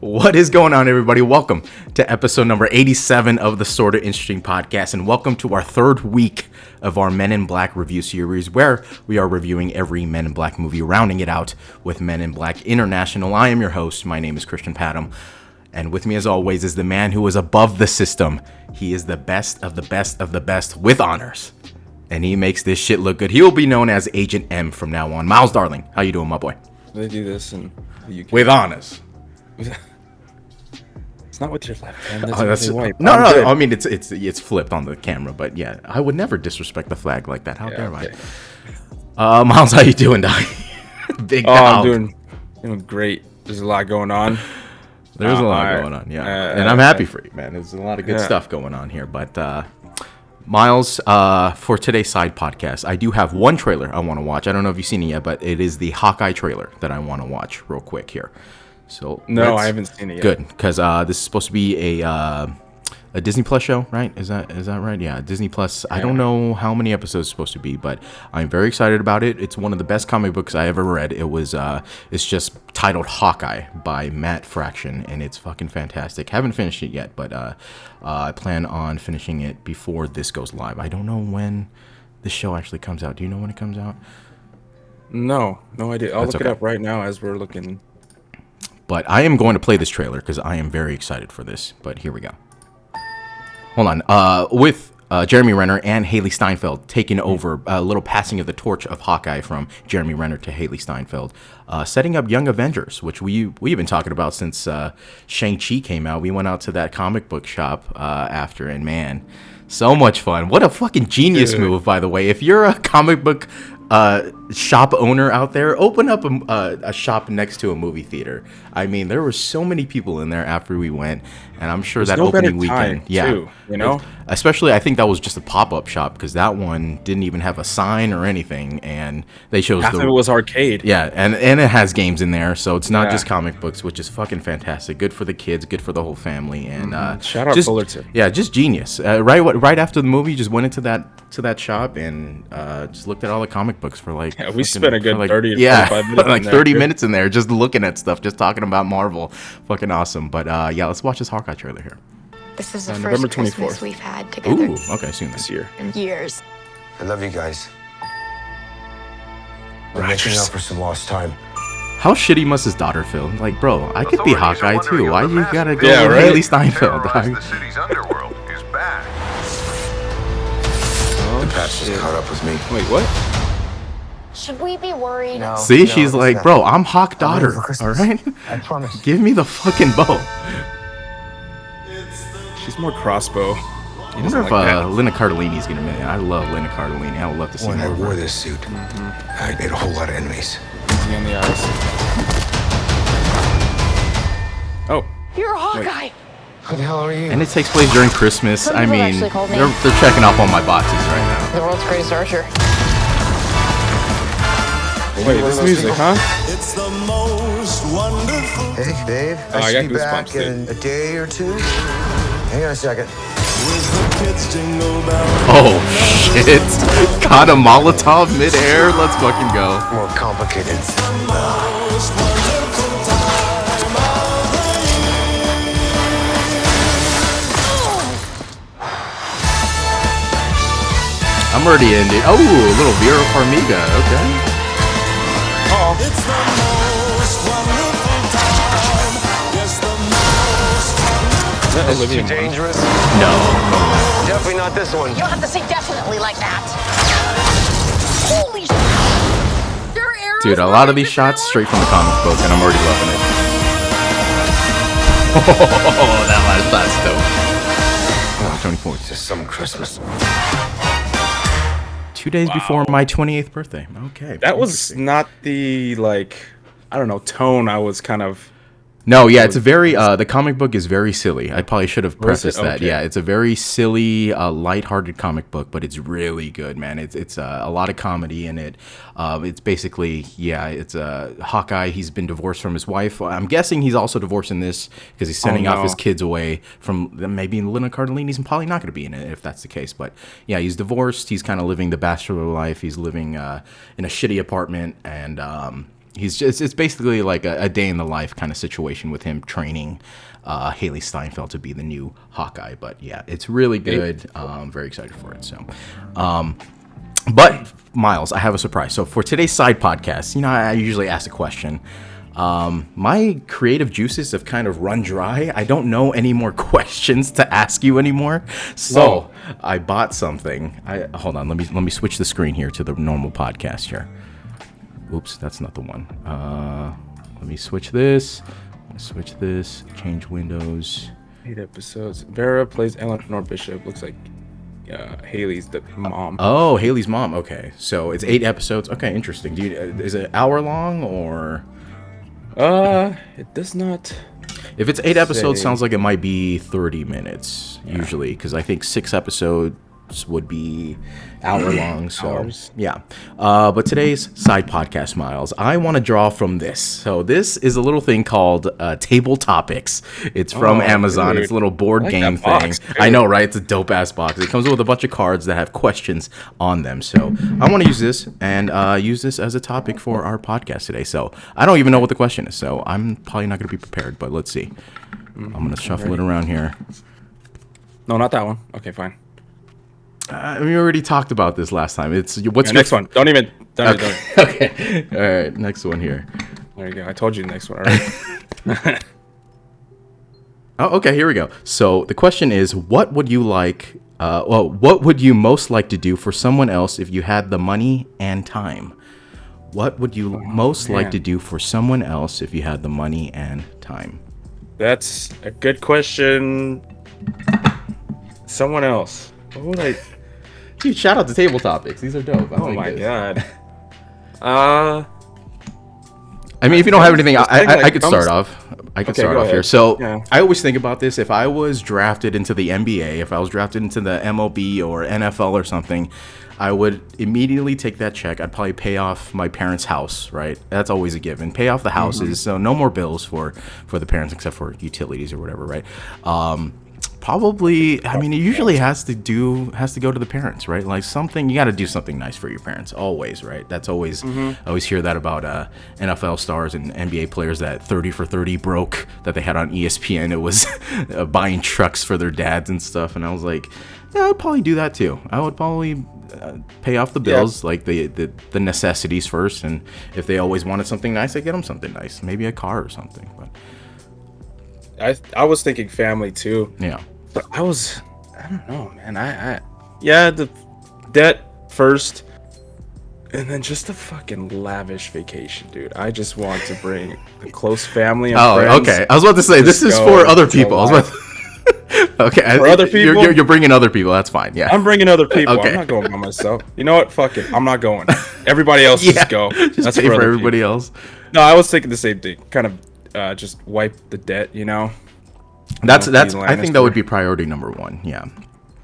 What is going on, everybody? Welcome to episode number 87 of the Sorta Interesting podcast, and welcome to our third week of our Men in Black review series, where we are reviewing every Men in Black movie, rounding it out with Men in Black International. I am your host. My name is Christian Patam, and with me, as always, is the man who is above the system. He is the best of the best of the best with honors, and he makes this shit look good. He will be known as Agent M from now on. Myles, darling, how you doing, my boy? They do this in the UK. With honors. It's not with your left hand. No. I mean, it's flipped on the camera, but yeah, I would never disrespect the flag like that. How dare I? Myles, how you doing, Doc? Big dog. I'm doing great. There's a lot going on. There's a lot going on, yeah, and I'm happy for you, man. There's a lot of good stuff going on here, but Myles, for today's side podcast, I do have one trailer I want to watch. I don't know if you've seen it yet, but it is the Hawkeye trailer that I want to watch real quick here. So no, I haven't seen it yet. Good, because this is supposed to be a Disney Plus show, right? Is that right? Yeah, Disney Plus. Yeah. I don't know how many episodes it's supposed to be, but I'm very excited about it. It's one of the best comic books I ever read. It's just titled Hawkeye by Matt Fraction, and it's fucking fantastic. Haven't finished it yet, but I plan on finishing it before this goes live. I don't know when the show actually comes out. Do you know when it comes out? No idea. I'll look it up right now as we're looking. But I am going to play this trailer because I am very excited for this. But here we go. Hold on. With Jeremy Renner and Haley Steinfeld taking over, a little passing of the torch of Hawkeye from Jeremy Renner to Haley Steinfeld, setting up Young Avengers, which we've been talking about since Shang-Chi came out. We went out to that comic book shop after, and man, so much fun. What a fucking genius move, by the way. If you're a comic book shop owner out there, open up a shop next to a movie theater. I mean, there were so many people in there after we went, and I'm sure that opening weekend, too, you know, especially I think that was just a pop-up shop because that one didn't even have a sign or anything, and they chose half of it was arcade. Yeah, and it has games in there, so it's not just comic books, which is fucking fantastic. Good for the kids, good for the whole family, and shout out Fullerton. Yeah, just genius. Right after the movie, just went into that shop and just looked at all the comic books for like we spent a good 30 to 45 minutes like 30 minutes in there just looking at stuff, just talking about Marvel. Fucking awesome. But yeah, let's watch this Hawkeye trailer here. This is the first November 24th. Christmas we've had together. Ooh, okay, soon this year. In years. I love you guys. We're making up for some lost time. How shitty must his daughter feel? Like, bro, I could be Hawkeye too. Why you gotta go with Haley Steinfeld? The city's underworld is back. The past is caught up with me. Wait, what? Should we be worried? No. See, she's like, bro, I'm Hawk daughter. All right, I promise. give me the fucking bow. She's more crossbow. I wonder if Lena Cardellini's gonna make it. I love Lena Cardellini. I would love to see When I her. wore this suit, I made a whole lot of enemies. Easy on the eyes. Oh. You're Hawkeye. Who the hell are you? And it takes place during Christmas. Some I people mean, actually called me. they're checking off all my boxes right now. The world's greatest archer. Wait, this music, huh? It's the most wonderful. Hey, babe. Oh, I I got should be back goosebumps, in a day or two. Hang on a second. With the kids jingle bells. Oh shit! Caught a Molotov midair. Let's fucking go. More complicated. Most wonderful time of the I'm already in it. Oh, a little Vera Farmiga. Okay. year. It's the most wonderful time. Yes, the most wonderful. Is that Olivia Too Munn? dangerous? No. Definitely not this one. You don't have to say definitely like that. Holy shit. There are arrows. Dude, a lot of these shots straight from the comic book, and I'm already loving it. Oh, that's dope. 24th. Just some Christmas. 2 days before my 28th birthday. Okay. That was not the, like, I don't know, tone I was kind of No, yeah, it's a very the comic book is very silly. I probably should have prefaced that. Okay. Yeah, it's a very silly, lighthearted comic book, but it's really good, man. It's a lot of comedy in it. It's basically, it's Hawkeye. He's been divorced from his wife. I'm guessing he's also divorced in this because he's sending off his kids away from them. Maybe Lena Cardellini's probably not going to be in it if that's the case. But yeah, he's divorced. He's kind of living the bachelor life. He's living in a shitty apartment, and it's basically like a day in the life kind of situation with him training Haley Steinfeld to be the new Hawkeye. But yeah, it's really good. I'm very excited for it. So, but Myles, I have a surprise. So for today's side podcast, I usually ask a question. My creative juices have kind of run dry. I don't know any more questions to ask you anymore. So I bought something. Hold on. Let me switch the screen here to the normal podcast here. Oops, that's not the one. Let me switch this. Change windows. 8 episodes. Vera plays Eleanor Bishop. Looks like Haley's the mom. Oh, Haley's mom. Okay, so it's 8 episodes. Okay, interesting. Is it an hour long or? It does not. If it's 8 episodes, sounds like it might be 30 minutes usually, because I think 6 episodes would be hour long. So yeah. But today's side podcast, Myles, I want to draw from this. So this is a little thing called Table Topics. It's from Amazon. Dude. It's a little board game thing. Box, I know, right? It's a dope ass box. It comes with a bunch of cards that have questions on them. So I want to use this and use this as a topic for our podcast today. So I don't even know what the question is. So I'm probably not going to be prepared, but let's see. I'm going to shuffle it around here. No, not that one. Okay, fine. We already talked about this last time. What's your next one? Don't even. Okay. All right. Next one here. There you go. I told you the next one. All right. Oh, okay. Here we go. So the question is, what would you like? What would you most like to do for someone else if you had the money and time? What would you most like to do for someone else if you had the money and time? That's a good question. Someone else. What would I? Dude, shout out to Table Topics. These are dope. Oh my god. I mean, if you don't have anything, I could start off. I could start off here. So I always think about this. If I was drafted into the NBA, if I was drafted into the MLB or NFL or something, I would immediately take that check. I'd probably pay off my parents' house, right? That's always a given. Pay off the houses, so no more bills for the parents except for utilities or whatever, right? Probably, I mean, it usually has to go to the parents, right? Like something, you got to do something nice for your parents, always, right? That's always, I always hear that about NFL stars and NBA players that 30 for 30 broke that they had on ESPN. It was buying trucks for their dads and stuff. And I was like, yeah, I'd probably do that too. I would probably pay off the bills, like the necessities first. And if they always wanted something nice, I'd get them something nice, maybe a car or something. But I was thinking family too. Yeah. But I don't know, man. The debt first, and then just a fucking lavish vacation, dude. I just want to bring a close family and friends. Okay. I was about to say, this is for other people. Okay. For other people? You're bringing other people. That's fine. Yeah. I'm bringing other people. Okay. I'm not going by myself. You know what? Fuck it. I'm not going. Everybody else just go. That's pay for everybody else. No, I was thinking the same thing. Kind of just wipe the debt, That's I think that would be priority number one. Yeah.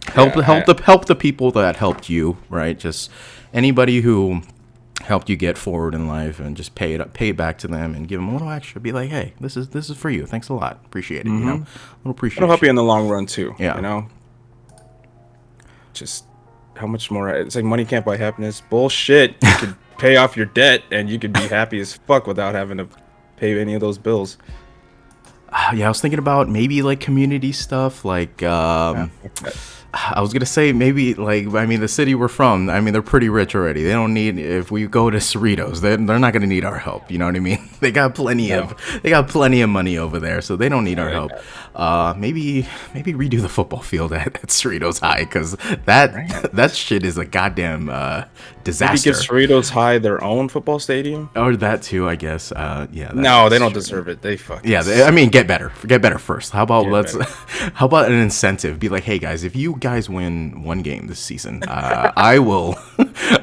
Help the people that helped you, right? Just anybody who helped you get forward in life, and just pay it back to them and give them a little extra. Be like, hey, this is for you. Thanks a lot. Appreciate it. A little appreciation. It'll help you in the long run too. Yeah. Just how much more? It's like money can't buy happiness. Bullshit. You could pay off your debt and you could be happy as fuck without having to pay any of those bills. Yeah, I was thinking about maybe like community stuff, like I was gonna say maybe like, I mean, the city we're from, I mean, they're pretty rich already. They don't need, if we go to Cerritos, they're not gonna need our help. You know what I mean? They got plenty of money over there, so they don't need our help. Maybe redo the football field at Cerritos High, because that shit is a goddamn disaster. Maybe give Cerritos High their own football stadium, or that too, I guess. Yeah. No, they don't deserve it. They fucking. Yeah, I mean, get better first. How about how about an incentive? Be like, hey guys, if you guys win one game this season, I will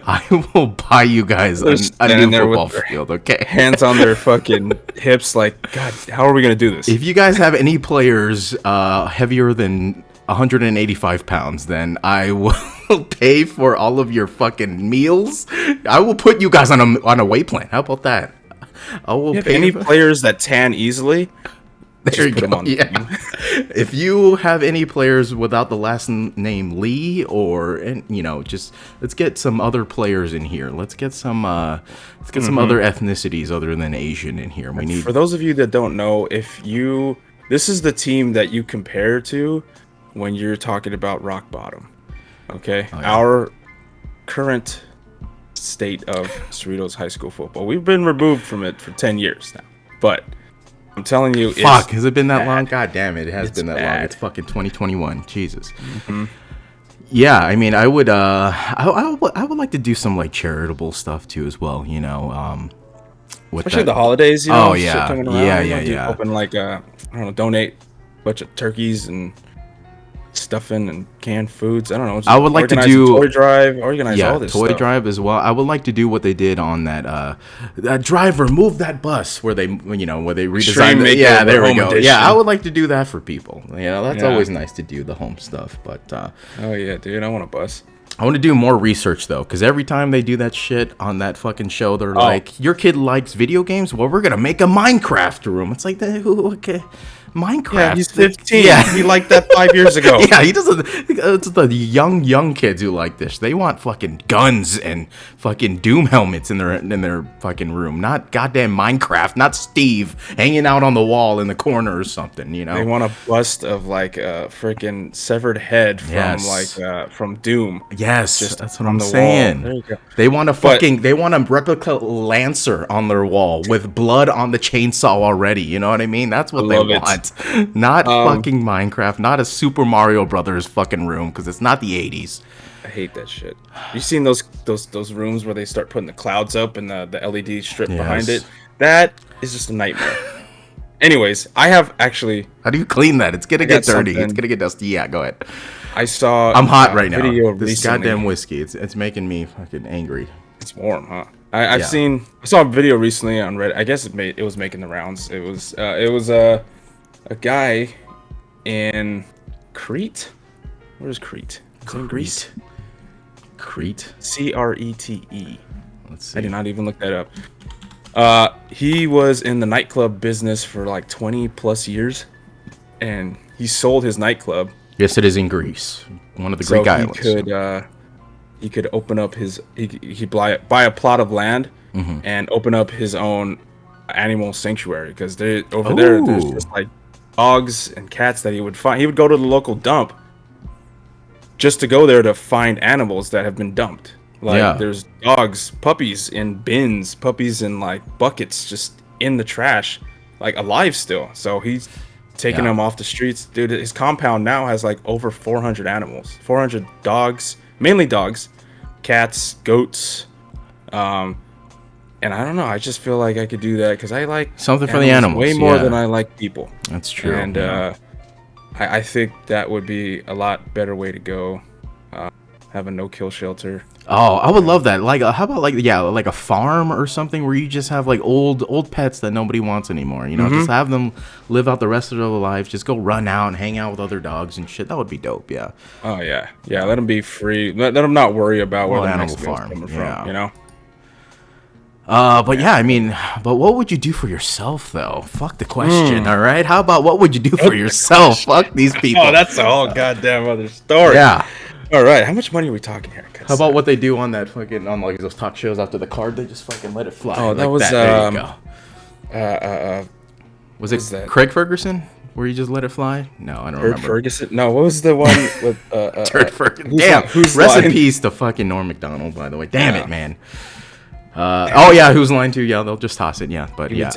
I will buy you guys They're a standing new there with football their field, okay? Hands on their fucking hips, like, God, how are we gonna do this? If you guys have any players heavier than 185 pounds, then I will pay for all of your fucking meals. I will put you guys on a weight plan. How about that? I will If pay any for- players that tan easily, There you put 'em go. on the Yeah. team. If you have any players without the last name Lee, or just let's get some other players in here. Let's get some other ethnicities other than Asian in here. We need. for those of you that don't know, this is the team that you compare to when you're talking about rock bottom. Okay, our current state of Cerritos High School football. We've been removed from it for 10 years now, but I'm telling you, Fuck, it's has it been that bad. long? God damn it, it has It's been that long. bad. It's fucking 2021. Jesus. Yeah, I mean, I would like to do some like charitable stuff too as well. With especially that. the holidays. Oh, shit yeah. coming around. Yeah, We yeah, might do yeah. Open like I don't know, donate a bunch of turkeys and stuffing and canned foods. I don't know. just I would like to organize a do- toy drive. Organize Yeah, all this toy stuff. drive as well. I would like to do what they did on that driver move that bus where they redesigned it. Makeover Yeah, there we Home go. Edition. Yeah, I would like to do that for people. That's Yeah. always nice to do the home stuff. But Oh yeah, dude, I want a bus. I want to do more research though, because every time they do that shit on that fucking show, they're like, "Your kid likes video games. Well, we're gonna make a Minecraft room." It's like, okay, Minecraft. Yeah, he's 15. Yeah. He liked that 5 years ago. Yeah, he doesn't. It's the young kids who like this. They want fucking guns and fucking Doom helmets in their fucking room, not goddamn Minecraft, not Steve hanging out on the wall in the corner or something. They want a bust of like a freaking severed head from Yes. from Doom. Yes, Just that's what on I'm the wall. saying. There you go. They want a replica Lancer on their wall with blood on the chainsaw already. You know what I mean? That's what they love it. want. Not fucking Minecraft, not a Super Mario Brothers fucking room, because it's not the 80s. I hate that shit. You seen those rooms where they start putting the clouds up and the LED strip behind Yes. it? That is just a nightmare. Anyways, I have actually How do you clean that? It's gonna got get dirty. It's something. gonna get dusty. Yeah, go ahead. I saw I'm hot a right now. video This recently. goddamn whiskey. It's making me fucking angry. It's warm, huh? I Yeah. saw a video recently on Reddit. I guess it was making the rounds. It was a guy in Crete. Where's Crete? Is it in Greece? Crete. Crete. Let's see. I did not even look that up. He was in the nightclub business for like 20 plus years, and he sold his nightclub. Yes, it is in Greece, one of the Greek islands. He could open up he could buy a plot of land Mm-hmm. and open up his own animal sanctuary, because there there's Ooh. just like dogs and cats that he would find. He would go to the local dump just to go there to find animals that have been dumped. Like Yeah. there's dogs, puppies in bins, puppies in like buckets just in the trash, like alive still. So he's taking Yeah. them off the streets. Dude, his compound now has like over 400 animals, 400 dogs, mainly dogs, cats, goats. And I don't know, I just feel like I could do that because I like Something for the animals, way more yeah. than I like people. That's true. And yeah. I think that would be a lot better way to go. Have a no-kill shelter. Oh, I would love that. Like, how about like a farm or something where you just have like old pets that nobody wants anymore. Just have them live out the rest of their lives. Just go run out and hang out with other dogs and shit. That would be dope. Yeah. Oh yeah, yeah. Let them be free. Let them not worry about where Well, the Animal next meal's Farm, coming yeah. from. You know. But yeah, I mean, but what would you do for yourself though? Fuck the question. All right. How about what would you do for yourself? Fuck these people. Oh, that's a whole goddamn other story. yeah. All right. How much money are we talking here? 'Cause, How about what they do on that fucking like those talk shows after the card? They just fucking let it fly. Oh, that like was, There you go. Was was it that? Craig Ferguson where you just let it fly? No, I don't Bert remember. Ferguson? No, what was the one with Turd Ferguson. who's Damn. li- who's Rest in lying? peace to fucking Norm Macdonald, by the way. Damn Yeah. it, man. Oh yeah, who's lying to? Yeah, they'll just toss it. Yeah, but He yeah,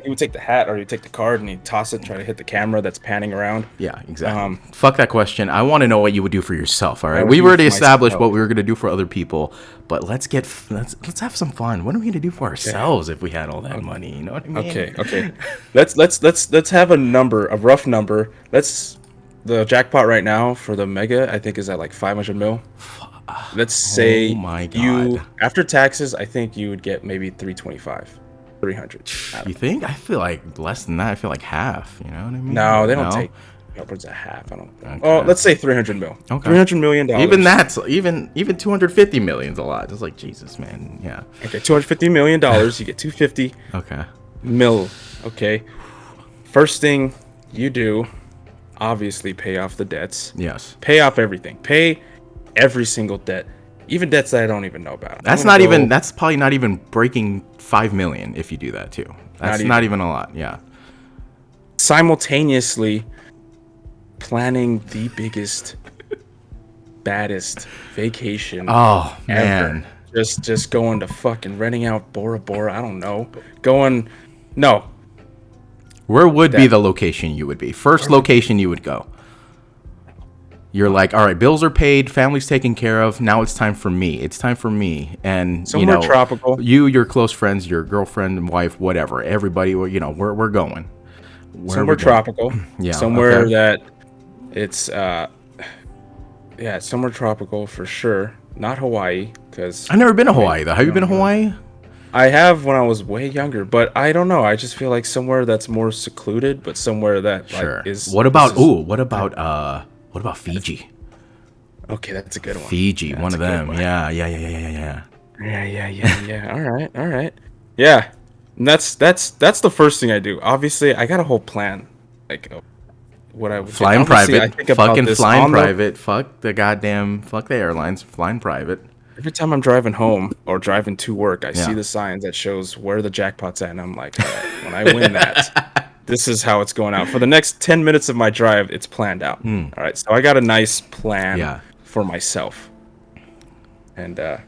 would take the hat, or he'd take the card and he'd toss it and try to hit the camera that's panning around. yeah, exactly. Um, Fuck that question. I want to know what you would do for yourself. All right, would we've do already for established myself. what we were gonna do for other people, but let's have some fun. What are we gonna do for ourselves if we had all that money? You know what I mean? Okay. Let's have a number, a rough number. The jackpot right now for the mega, I think, is at like 500 mil. let's say my you God. after taxes, I think you would get maybe 325, 300. You think? I feel like less than that. I feel like half. You know what I mean? No, they don't No? take upwards of half. I don't think. Okay. Oh, let's say 300 mil. Okay. $300 million. Even that's even 250 million's a lot. It's like Jesus, man. Yeah. Okay, $250 million. You get 250 Okay. mil. Okay. First thing you do, obviously, pay off the debts. Yes. Pay off everything. Pay every single debt, even debts that I don't even know about. That's not even. That's probably not even breaking 5 million if you do that too. That's not even a lot. Yeah. Simultaneously planning the biggest, baddest vacation. Oh ever. man. Just going to fucking renting out Bora Bora. I don't know. Going, no. Where would be the location you would be? First location you would go. You're like, all right, bills are paid, family's taken care of. Now it's time for me. It's time for me. And Somewhere you know, tropical. You, your close friends, your girlfriend and wife, whatever. Everybody, you know, we're going. Somewhere tropical. Yeah, Somewhere okay. that it's somewhere tropical for sure. Not Hawaii, because I've never been to Hawaii though. Have you been to Hawaii? I have when I was way younger, but I don't know. I just feel like somewhere that's more secluded, but somewhere that Sure. like is. What about this is- what about Fiji? Okay, that's a good one. Fiji, Yeah, one that's of a good them. one. Yeah. Yeah. All right. Yeah, and that's the first thing I do. Obviously, I got a whole plan, like what I would do. Flying Obviously, I private. think about Fucking this flying on the- private. Fuck the airlines. Flying private. Every time I'm driving home or driving to work, I Yeah. see the signs that shows where the jackpot's at, and I'm like, all right, when I win that, this is how it's going out. For the next 10 minutes of my drive, it's planned out. All right, so I got a nice plan Yeah. for myself. And I'm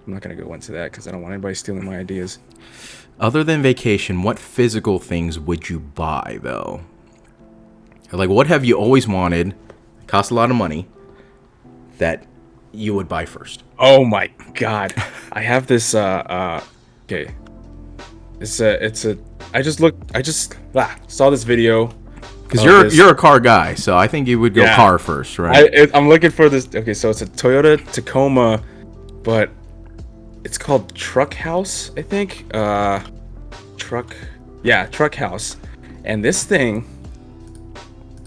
not going to go into that because I don't want anybody stealing my ideas. Other than vacation, what physical things would you buy though? Like, what have you always wanted? Cost a lot of money. That you would buy first. Oh my God. I have this, okay. I just saw this video. Because of you're a car guy, so I think you would go Yeah. car first, right? I'm looking for this. Okay, so it's a Toyota Tacoma, but it's called Truck House, I think. Truck House. And this thing,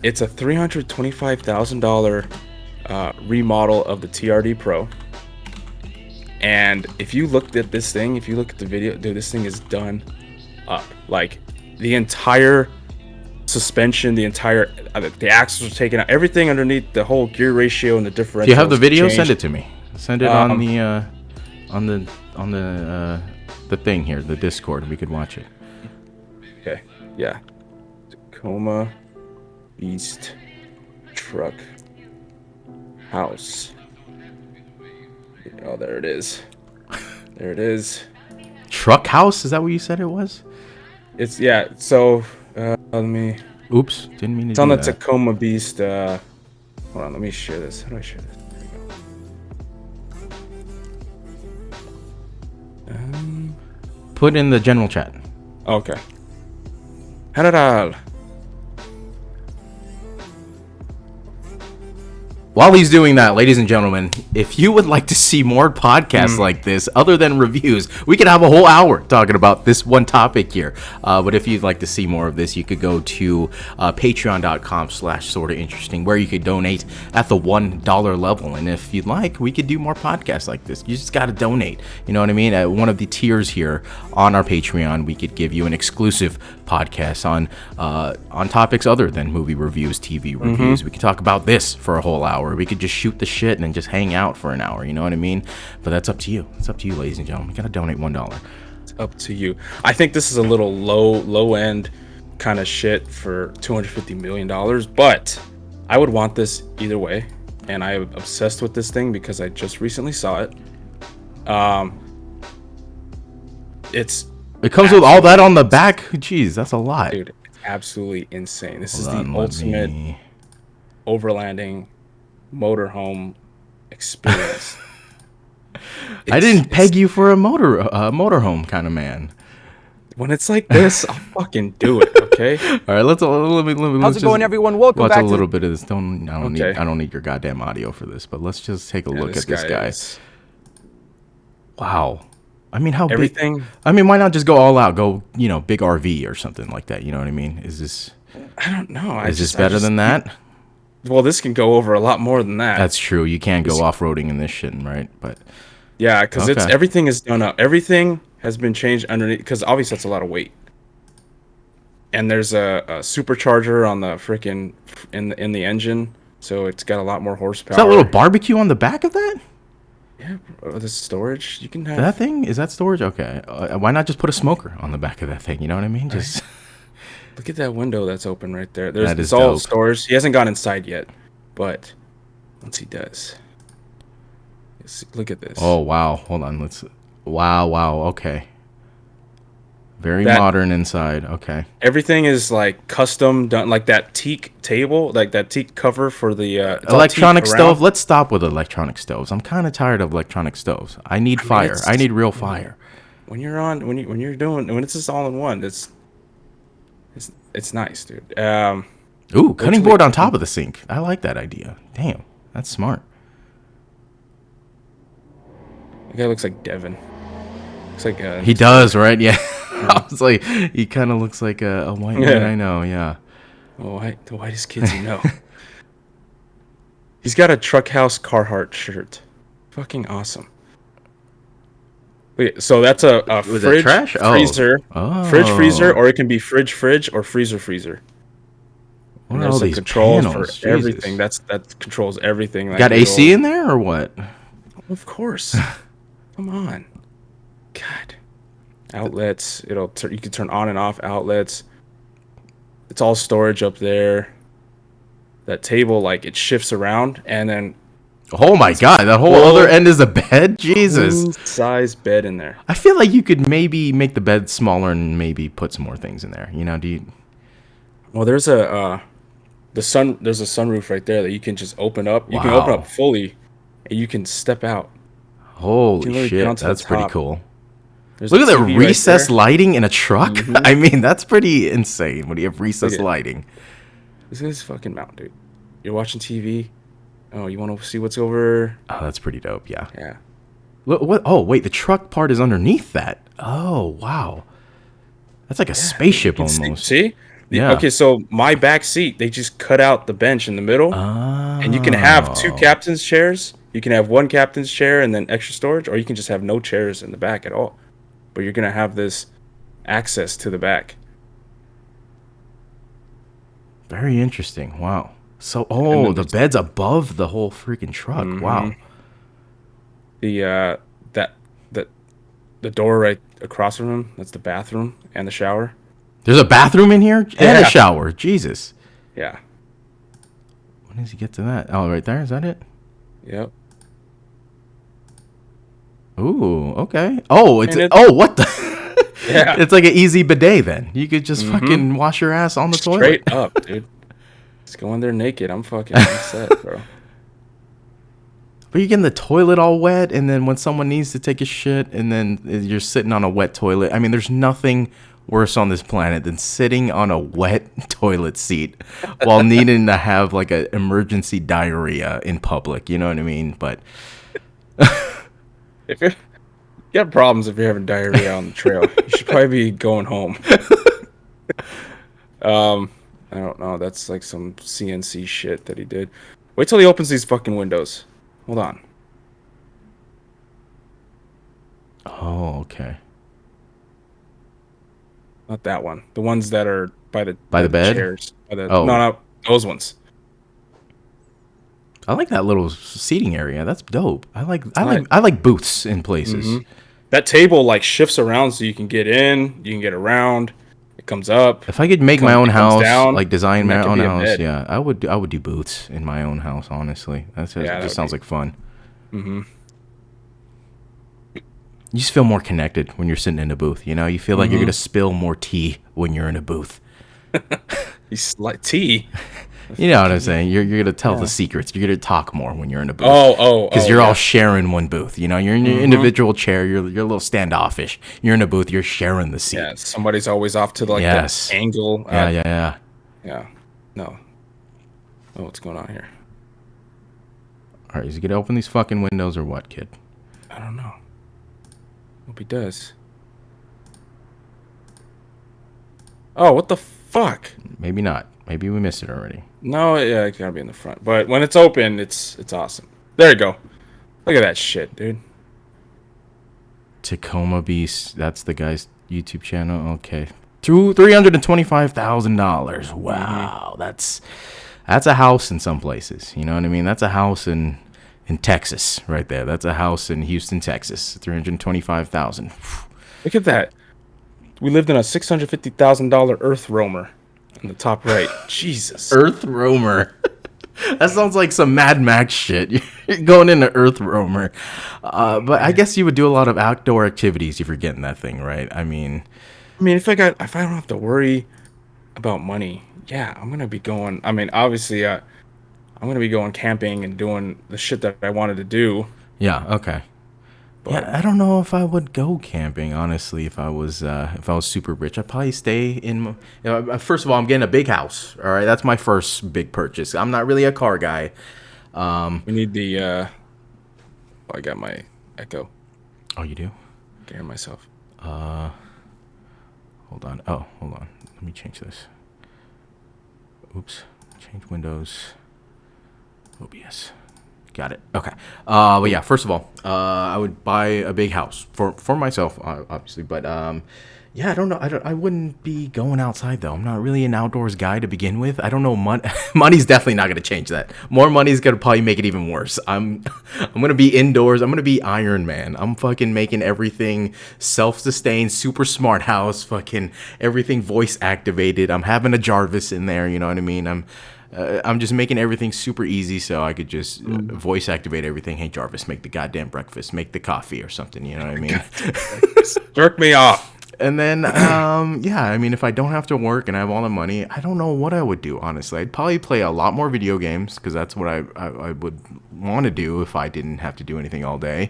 it's a $325,000 remodel of the TRD Pro. And if you looked at this thing, if you look at the video, dude, this thing is done up. Like the entire suspension, the axles are taken out, everything underneath, the whole gear ratio and the differential. Do you have the video? changed. Send it to me. Send it on the thing here, the Discord. We could watch it. Okay, yeah. Tacoma Beast Truck House. Oh, there it is. There it is. Truck house? Is that what you said it was? It's so let me. Oops, didn't mean to It's on do the that. Tacoma Beast. Hold on, let me share this. How do I share this? There we go. Put in the general chat. Okay. General. While he's doing that, ladies and gentlemen, if you would like to see more podcasts like this, other than reviews, we could have a whole hour talking about this one topic here. But if you'd like to see more of this, you could go to patreon.com/sortainteresting, where you could donate at the $1 level. And if you'd like, we could do more podcasts like this. You just got to donate. You know what I mean? At one of the tiers here on our Patreon, we could give you an exclusive podcast on topics other than movie reviews, TV reviews. We could talk about this for a whole hour. We could just shoot the shit and then just hang out for an hour. You know what I mean? But that's up to you. It's up to you, ladies and gentlemen. You gotta donate $1. It's up to you. I think this is a little low end kind of shit for $250 million, but I would want this either way. And I am obsessed with this thing because I just recently saw it. It comes with all that on the back. Jeez, that's a lot. Dude, it's absolutely insane. This is Hold on, the let ultimate me- overlanding motorhome experience. I didn't peg you for a motorhome kind of man. When it's like this, I'll fucking do it. Okay. All right, let me. How's it going, everyone? Welcome watch back a to little bit of this. I don't Okay. need your goddamn audio for this, but let's just take a Yeah, look at this guy. is- Wow. I mean, how Everything. big? I mean, why not just go all out? Go, big RV or something like that. You know what I mean? Is this I don't know. is this better than that? Well, this can go over a lot more than that. That's true. You can't go off roading in this shit, right? But Yeah, because Okay. everything is done up. Everything has been changed underneath. Because obviously that's a lot of weight. And there's a supercharger on the freaking in the engine, so it's got a lot more horsepower. is that little barbecue on the back of that? Yeah, bro, the storage you can have. That thing is that storage? Okay. Why not just put a smoker on the back of that thing? You know what I mean? Just Look at that window that's open right there. That It's is all dope. storage. He hasn't gone inside yet, but once he does, look at this. Oh wow! Hold on. Wow. Okay. Very That- modern inside. Okay. Everything is like custom done, like that teak table, like that teak cover for the it's all Electronic teak stove. around. Let's stop with electronic stoves. I'm kind of tired of electronic stoves. I need fire. it's- I need real fire. When it's just all in one, it's nice, dude. Ooh, cutting till board we- on top of the sink. I like that idea. Damn, that's smart. The guy looks like Devin. Looks like He does, right? Yeah. I was like, he kind of looks like a white man. I know. Yeah. the whitest kids you know. He's got a Truckhouse Carhartt shirt. Fucking awesome. Wait, so that's a Was that fridge, trash? Oh. freezer, Oh. fridge, freezer, or it can be fridge, or freezer, freezer. What And are all there's a these control panels? for Jesus. everything. That controls everything. Like Got the AC old- in there or what? Of course. Come on. God. Outlets. You can turn on and off outlets. It's all storage up there. That table, like, it shifts around, and then Oh my god, that whole Full- other end is the bed? Jesus. size bed in there. I feel like you could maybe make the bed smaller and maybe put some more things in there. Do you Well, there's a sunroof right there that you can just open up. You can open Wow. up fully, and you can step out. Holy literally get shit, onto the that's pretty top. cool. There's Look a at the TV right recessed there. lighting in a truck. I mean, that's pretty insane when you have recessed Look at- lighting. This is fucking mount, dude. You're watching TV. Oh, you want to see what's over? Oh, that's pretty dope, yeah. Yeah. Look, what? Oh, wait, the truck part is underneath that. Oh, wow. That's like a spaceship You can almost. See? Yeah. Okay, so my back seat, they just cut out the bench in the middle, and you can have two Oh. captain's chairs. You can have one captain's chair and then extra storage, or you can just have no chairs in the back at all. But you're gonna have this access to the back. Very interesting. Wow. So, then the there's- bed's above the whole freaking truck. Wow. The the door right across from him, that's the bathroom and the shower. There's a bathroom in here and Yeah. a shower. Jesus. Yeah. When does he get to that? Oh, right there. Is that it? Yep. Ooh, okay. Oh, it's And what the? Yeah. It's like an easy bidet then. You could just fucking wash your ass on the toilet. Straight up, dude. Just go in there naked. I'm set, bro. But you're getting the toilet all wet, and then when someone needs to take a shit, and then you're sitting on a wet toilet. I mean, there's nothing worse on this planet than sitting on a wet toilet seat while needing to have like an emergency diarrhea in public. You know what I mean? But If you got problems if you're having diarrhea on the trail, you should probably be going home. I don't know. That's like some CNC shit that he did. Wait till he opens these fucking windows. Hold on. oh, okay. Not that one. The ones that are by the bed? chairs. Oh. No, those ones. I like that little seating area. That's dope. I like booths in places. That table like shifts around so you can get in, you can get around. It comes up. If I could make my Come- own it comes house, down, like design and that my could own be a house, bed. yeah, I would do booths in my own house. Honestly, it that just would sounds be- like fun. You just feel more connected when you're sitting in a booth. You feel like you're gonna spill more tea when you're in a booth. He's like tea. You know what I'm saying? You're gonna tell the secrets. You're gonna talk more when you're in a booth. Oh, because you're all sharing one booth. You know, you're in your individual chair. You're a little standoffish. You're in a booth. You're sharing the seat. Yeah, somebody's always off to like Yes. the angle. Yeah. Yeah. No. Oh, what's going on here? All right, is he gonna open these fucking windows or what, kid? I don't know. Hope he does. Oh, what the fuck? Maybe not. Maybe we missed it already. No, yeah, it gotta be in the front. But when it's open, it's awesome. There you go. Look at that shit, dude. Tacoma Beast. That's the guy's YouTube channel. Okay, $325,000. Wow, that's a house in some places. You know what I mean? That's a house in Texas, right there. That's a house in Houston, Texas. $325,000. Look at that. We lived in a $650,000 Earth roamer in the top right. Jesus. Earth Roamer. That sounds like some Mad Max shit. You're going into Earth Roamer. But I guess you would do a lot of outdoor activities if you're getting that thing, right? I mean, if I don't have to worry about money, yeah, I'm gonna be going. I mean, obviously, I'm gonna be going camping and doing the shit that I wanted to do. yeah, okay. Yeah, I don't know if I would go camping, honestly. If I was super rich, I'd probably stay in. First of all, I'm getting a big house. All right, that's my first big purchase. I'm not really a car guy. We need the. I got my Echo. Oh, you do? I can hear myself. Hold on. Oh, hold on. Let me change this. Oops. Change windows. OBS. Got it. Okay. But yeah, first of all, I would buy a big house for myself, obviously. But yeah, I don't know. I wouldn't be going outside though. I'm not really an outdoors guy to begin with. I don't know. Money's definitely not going to change that. More money is going to probably make it even worse. I'm going to be indoors. I'm going to be Iron Man. I'm fucking making everything self-sustained, super smart house. Fucking everything voice activated. I'm having a Jarvis in there. You know what I mean? I'm just making everything super easy so I could just voice activate everything. Hey, Jarvis, make the goddamn breakfast. Make the coffee or something. You know what I mean? Jerk me off. And then, yeah, I mean, if I don't have to work and I have all the money, I don't know what I would do, honestly. I'd probably play a lot more video games because that's what I would want to do if I didn't have to do anything all day.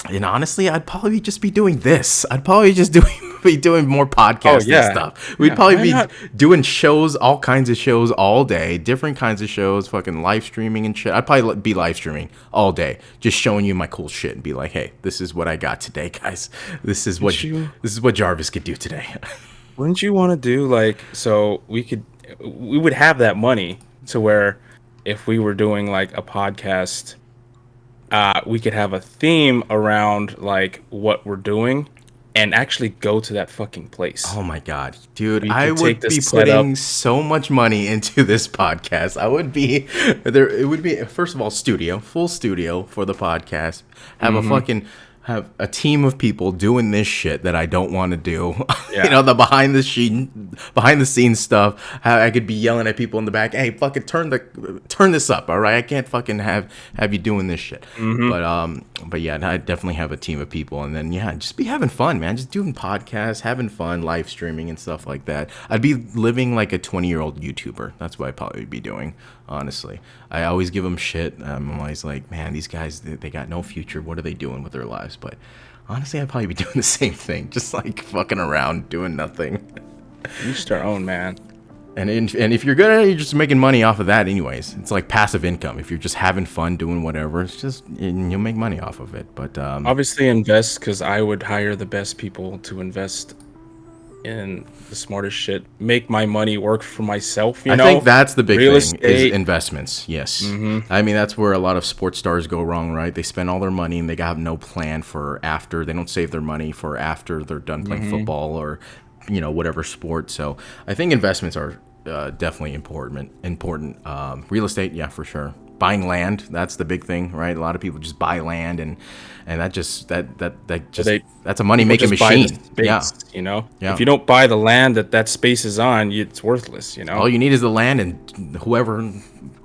And honestly, I'd probably just be doing this. I'd probably just be doing more podcasts and stuff. We'd probably be doing shows, all kinds of shows all day, different kinds of shows, fucking live streaming and shit. I'd probably be live streaming all day, just showing you my cool shit and be like, hey, this is what I got today, guys. This is what Jarvis could do today. Wouldn't you want to do like, so we would have that money to where if we were doing like a podcast, we could have a theme around like what we're doing and actually go to that fucking place. Oh my god, dude, I would be putting so much money into this podcast. I would be there. It would be, first of all, full studio for the podcast. Have a team of people doing this shit that I don't want to do. Yeah. You know, the behind the scenes stuff. I could be yelling at people in the back, hey, fucking turn this up, all right? I can't fucking have you doing this shit. But yeah, I definitely have a team of people, and then yeah, just be having fun, man. Just doing podcasts, having fun, live streaming and stuff like that. I'd be living like a 20-year-old YouTuber. That's what I'd probably be doing, honestly. I always give them shit. I'm always like, man, these guys, they got no future. What are they doing with their lives? But honestly, I'd probably be doing the same thing, just like fucking around, doing nothing. Each their own, man. And if you're good at it, you're just making money off of that anyways. It's like passive income. If you're just having fun doing whatever, it's just, and you'll make money off of it. But obviously invest, because I would hire the best people to invest in the smartest shit. Make my money work for myself, you know? I think that's the big Real thing, estate. is investments. Yes. I mean, that's where a lot of sports stars go wrong, right? They spend all their money and they have no plan for after. They don't save their money for after they're done playing football or, you know, whatever sport. So I think investments are definitely important. Real estate, yeah, for sure. Buying land, that's the big thing, right? A lot of people just buy land, and that's a money making machine. Yeah, you know. Yeah. If you don't buy the land that space is on, it's worthless. You know. All you need is the land, and whoever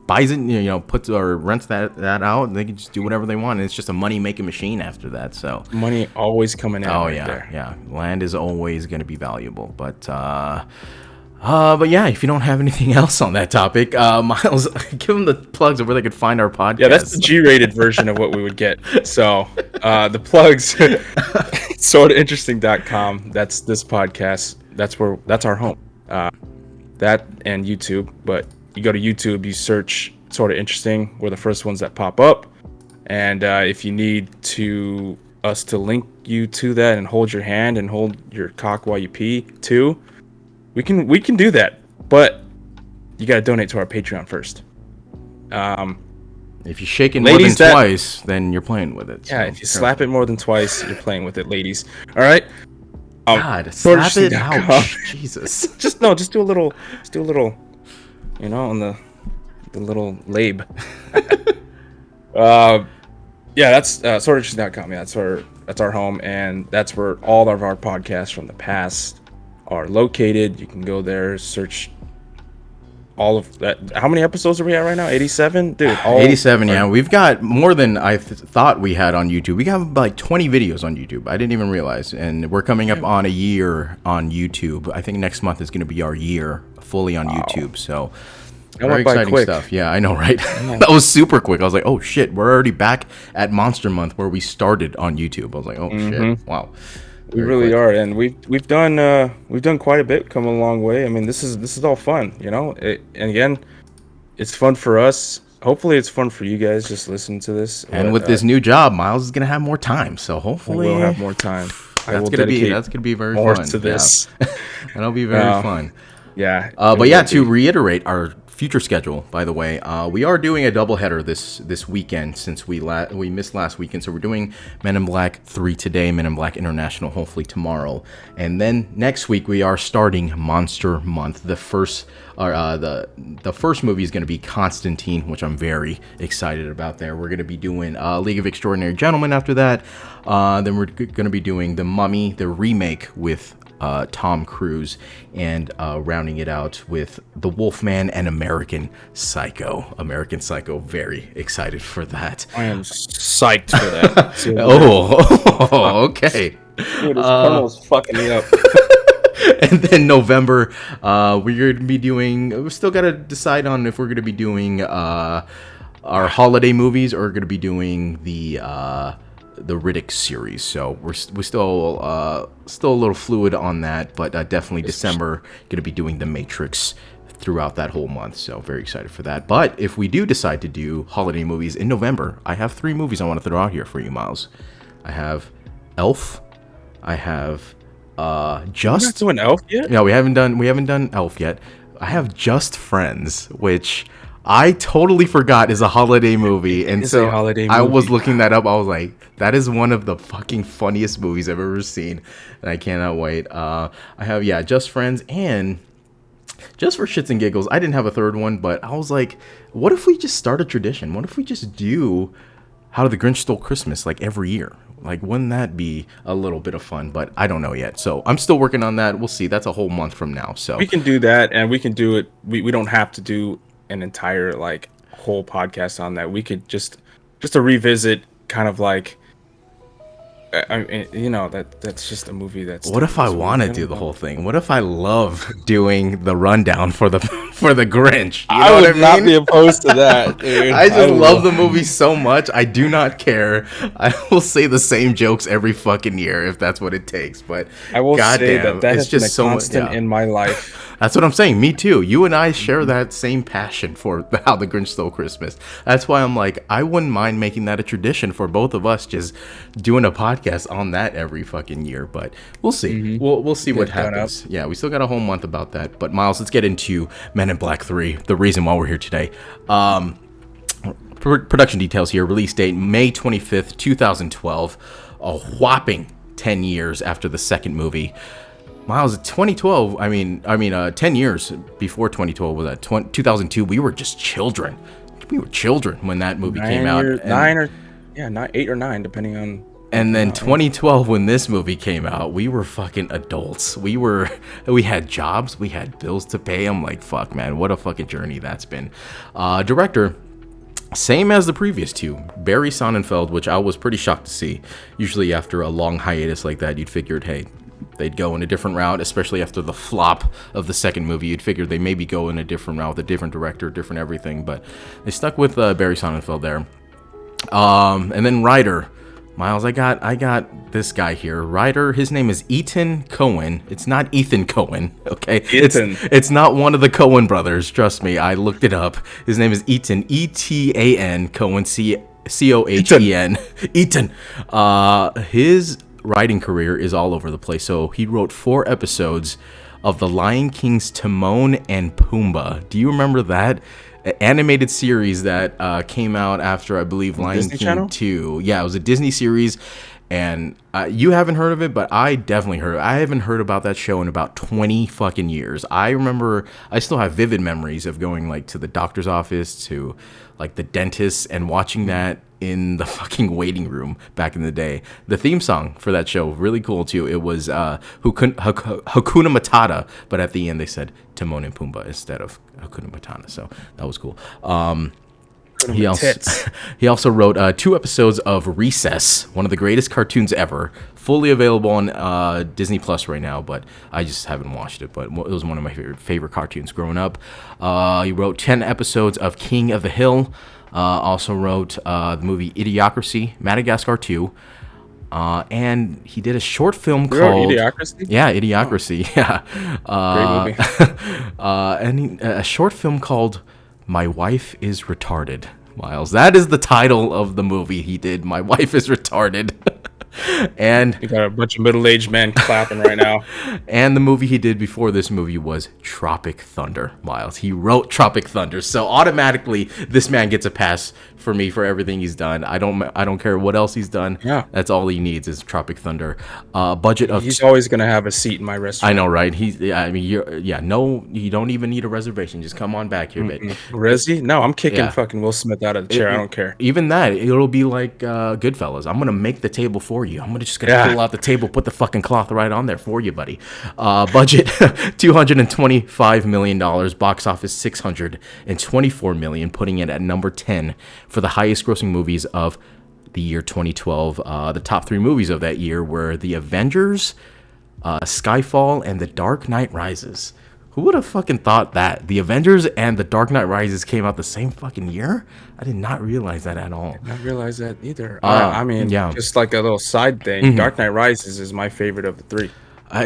buys it, you know, puts or rents that out, and they can just do whatever they want. And it's just a money making machine after that. So money always coming in. Oh yeah, yeah. Land is always going to be valuable, but But yeah, if you don't have anything else on that topic, Myles, give them the plugs of where they could find our podcast. Yeah, that's the G-rated version of what we would get. So the plugs, sortainteresting.com. That's this podcast. That's our home. That and YouTube. But you go to YouTube, you search Sorta Interesting. We're the first ones that pop up. And if you need us to link you to that and hold your hand and hold your cock while you pee too, we can do that. But you got to donate to our Patreon first. If you shake it more than twice, then you're playing with it. Yeah, if you slap it more than twice, you're playing with it, ladies. All right. God, slap it out. Jesus. Just do a little, on the little lab. Yeah, that's sortainteresting.com. Yeah, that's our home, and that's where all of our podcasts from the past are located. You can go there, search all of that. How many episodes are we at right now? 87, dude. 87. Yeah, we've got more than I thought we had on YouTube. We got like 20 videos on YouTube. I didn't even realize, and we're coming up on a year on YouTube. I think next month is going to be our year fully on YouTube. So. Very exciting stuff. Yeah, I know, right? That was super quick. I was like, oh shit, we're already back at Monster Month where we started on YouTube. I was like, oh shit, wow. We really are, and we've done quite a bit, come a long way. I mean, this is all fun, and again, it's fun for us. Hopefully, it's fun for you guys just listening to this. And with this new job, Myles is gonna have more time, so hopefully we'll have more time. That's gonna be very fun to this. Yeah. That'll be very fun. Yeah. But yeah, to reiterate our future schedule, by the way, we are doing a doubleheader this weekend since we missed last weekend. So we're doing Men in Black 3 today, Men in Black International hopefully tomorrow, and then next week we are starting Monster Month. The first movie is going to be Constantine, which I'm very excited about. We're going to be doing League of Extraordinary Gentlemen after that. Then we're going to be doing The Mummy, the remake with Tom Cruise, and rounding it out with The Wolfman and American Psycho. Very excited for that. I am psyched for that. Okay. Dude, this funnel's fucking me up. And then November, we're going to be doing. We still got to decide on if we're going to be doing our holiday movies or going to be doing the Riddick series. So we're still a little fluid on that, but definitely December going to be doing The Matrix throughout that whole month. So very excited for that. But if we do decide to do holiday movies in November, I have 3 movies I want to throw out here for you, Myles. I have Elf. I have Just. We're not doing Elf yet? No, we haven't done Elf yet. I have Just Friends, which I totally forgot is a holiday movie, and so I was looking that up. I was like, that is one of the fucking funniest movies I've ever seen, and I cannot wait. I have Just Friends, and just for shits and giggles, I didn't have a third one, but I was like, what if we just start a tradition? What if we just do How the Grinch Stole Christmas like every year? Like, wouldn't that be a little bit of fun? But I don't know yet. So I'm still working on that. We'll see. That's a whole month from now. So we can do that, and we can do it. We don't have to do an entire whole podcast on that. We could just to revisit kind of that's just a movie that's. What if I want to do the whole thing? What if I love doing the rundown for the Grinch? You know I would not be opposed to that, dude. I just love the movie so much. I do not care. I will say the same jokes every fucking year if that's what it takes. But I will say that it's has just been a so constant in my life. That's what I'm saying. Me too. You and I share that same passion for How the Grinch Stole Christmas. That's why I'm like, I wouldn't mind making that a tradition for both of us, just doing a podcast on that every fucking year. But we'll see. We'll see what happens. Yeah, we still got a whole month about that. But Myles, let's get into Men in Black 3, the reason why we're here today. Production details here. Release date May 25th, 2012. A whopping 10 years after the second movie. Myles, 2012, 10 years before 2012 was that 2002, we were just children. We were children when that movie came out. 8 or 9, depending on. And then 2012, when this movie came out, we were fucking adults. We had jobs, we had bills to pay. I'm like, fuck, man, what a fucking journey that's been. Director, same as the previous two, Barry Sonnenfeld, which I was pretty shocked to see. Usually after a long hiatus like that, you'd figured, hey, they'd go in a different route, especially after the flop of the second movie. You'd figure they maybe go in a different route with a different director, different everything, but they stuck with Barry Sonnenfeld there. And then writer, Myles, I got this guy here. Writer, his name is Ethan Coen. It's not Ethan Coen, okay? Ethan. It's not one of the Coen brothers. Trust me, I looked it up. His name is Ethan, E-T-A-N, Coen, C-O-H-E-N. Ethan. His writing career is all over the place. So he wrote 4 episodes of The Lion King's Timon and Pumbaa. Do you remember that? Animated series that came out after, I believe, Lion Disney King Channel? 2. Yeah, it was a Disney series, and you haven't heard of it, but I definitely heard. I haven't heard about that show in about 20 fucking years. I remember, I still have vivid memories of going like to the doctor's office, to like the dentist, and watching that in the fucking waiting room back in the day. The theme song for that show, really cool too. It was Hakuna Matata, but at the end they said Timon and Pumbaa instead of Hakuna Matata, so that was cool. He also wrote 2 episodes of Recess, one of the greatest cartoons ever, fully available on Disney Plus right now, but I just haven't watched it, but it was one of my favorite cartoons growing up. He wrote 10 episodes of King of the Hill. Also wrote the movie Idiocracy, Madagascar 2, and he did a short film called Idiocracy? Yeah, Idiocracy. Oh. Yeah, Great movie. and a short film called My Wife is Retarded. Myles, that is the title of the movie he did. My Wife is Retarded. And You got a bunch of middle-aged men clapping right now. and the movie he did before this movie was Tropic Thunder. Myles, he wrote Tropic Thunder, so automatically this man gets a pass for me for everything he's done. I don't care what else he's done. Yeah. That's all he needs is Tropic Thunder. Budget of He's always gonna have a seat in my restaurant. I know, right? You don't even need a reservation. Just come on back here, babe. Resi? No, I'm kicking Yeah. fucking Will Smith out of the chair. I don't care. Even that, it'll be like Goodfellas. I'm gonna make the table for you. I'm just gonna Yeah. pull out the table, put the fucking cloth right on there for you, buddy. Budget $225 million. Box office $624 million, putting it at number 10 for the highest grossing movies of the year 2012. The top 3 movies of that year were The Avengers, Skyfall, and The Dark Knight Rises. Who would have fucking thought that? The Avengers and The Dark Knight Rises came out the same fucking year? I did not realize that at all. I didn't realize that either. Yeah. Just like a little side thing, Dark Knight Rises is my favorite of the 3.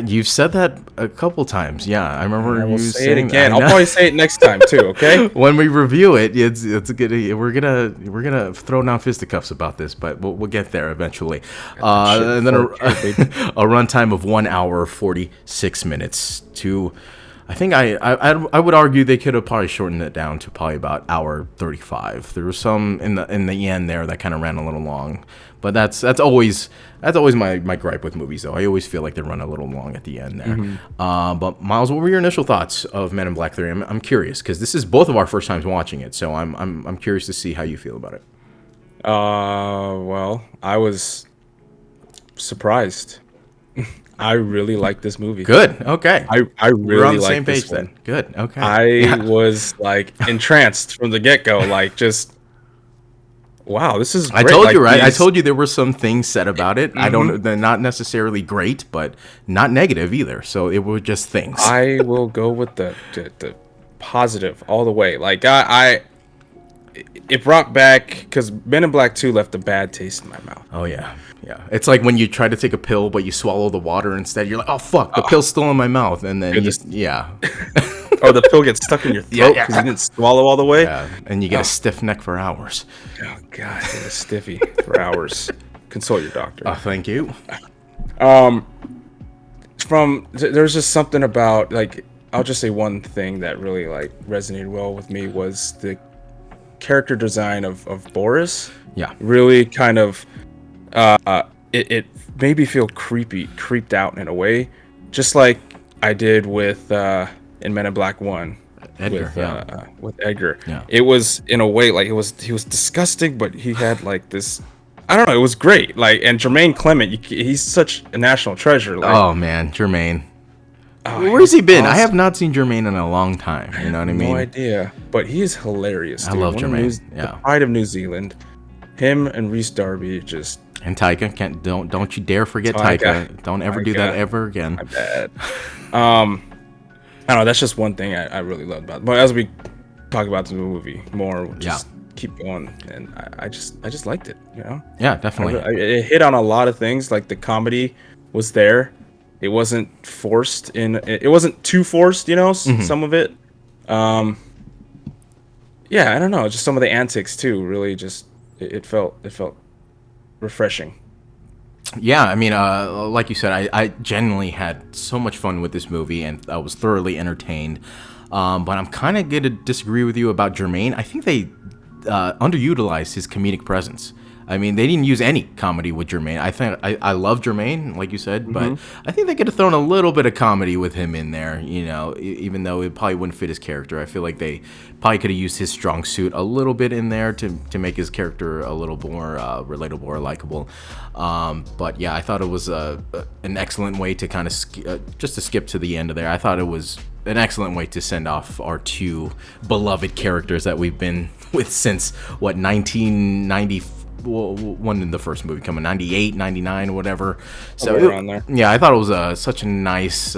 You've said that a couple times. Yeah, I remember I will you say it saying again. that. I'll probably say it next time too. Okay. When we review it, it's a good. We're gonna throw down fisticuffs about this, but we'll get there eventually. And then a runtime of 1 hour 46 minutes. I think I would argue they could have probably shortened it down to probably about hour 35. There was some in the end there that kind of ran a little long, but that's always my gripe with movies though. I always feel like they run a little long at the end there. But Myles, what were your initial thoughts of Men in Black 3? I'm curious because this is both of our first times watching it, so I'm curious to see how you feel about it. Well, I was surprised. I really like this movie. Good. Okay. I really We're on the like same this page one. then. Good. Okay. I was like entranced from the get-go, like just wow, this is great. I told Like, you, right? I these- told you there were some things said about it. They're not necessarily great, but not negative either. So it were just things. I will go with the positive all the way. Like it brought back because Men in Black 2 left a bad taste in my mouth. Oh yeah. Yeah. It's like when you try to take a pill but you swallow the water instead. You're like, "Oh fuck, the pill's still in my mouth." And then yeah. Or the pill gets stuck in your throat because you didn't swallow all the way. Yeah. And you get a stiff neck for hours. Oh god, I get a stiffy for hours. Consult your doctor. Thank you. There's just something about, like, I'll just say one thing that really like resonated well with me was the character design of Boris. Yeah. Really kind of it made me feel creeped out in a way, just like I did with in Men in Black 1 Edgar, with Edgar. Yeah. It was in a way like he was disgusting, but he had like this, I don't know, it was great. Like, and Jermaine Clement, he's such a national treasure. Like, Oh man, Jermaine. Where's he been? I have not seen Jermaine in a long time. You know what I mean? No idea, but he is hilarious. I Dude. love One of Jermaine. the Yeah. pride of New Zealand. him and Reese Darby just And Taika, don't you dare forget Taika. Taika. Don't ever do that ever again. my bad. I don't know. That's just one thing I really loved about it. But as we talk about the movie more, we'll just keep going, and I just liked it. You know? Yeah, definitely. It hit on a lot of things. Like the comedy was there. It wasn't forced in. It wasn't too forced. You know, some of it. Yeah, I don't know. Just some of the antics too. Really, just it felt refreshing. Yeah, I mean, like you said, I genuinely had so much fun with this movie, and I was thoroughly entertained. But I'm kind of going to disagree with you about Jermaine. I think they underutilized his comedic presence. I mean, they didn't use any comedy with Jermaine. I love Jermaine, like you said, but I think they could have thrown a little bit of comedy with him in there, you know, even though it probably wouldn't fit his character. I feel like they probably could have used his strong suit a little bit in there to make his character a little more relatable or likable. But yeah, I thought it was an excellent way to kind of just to skip to the end of there. I thought it was an excellent way to send off our two beloved characters that we've been with since, 1994. Well, one in the first movie coming 98, 99, or whatever. So around there. Yeah, I thought it was such a nice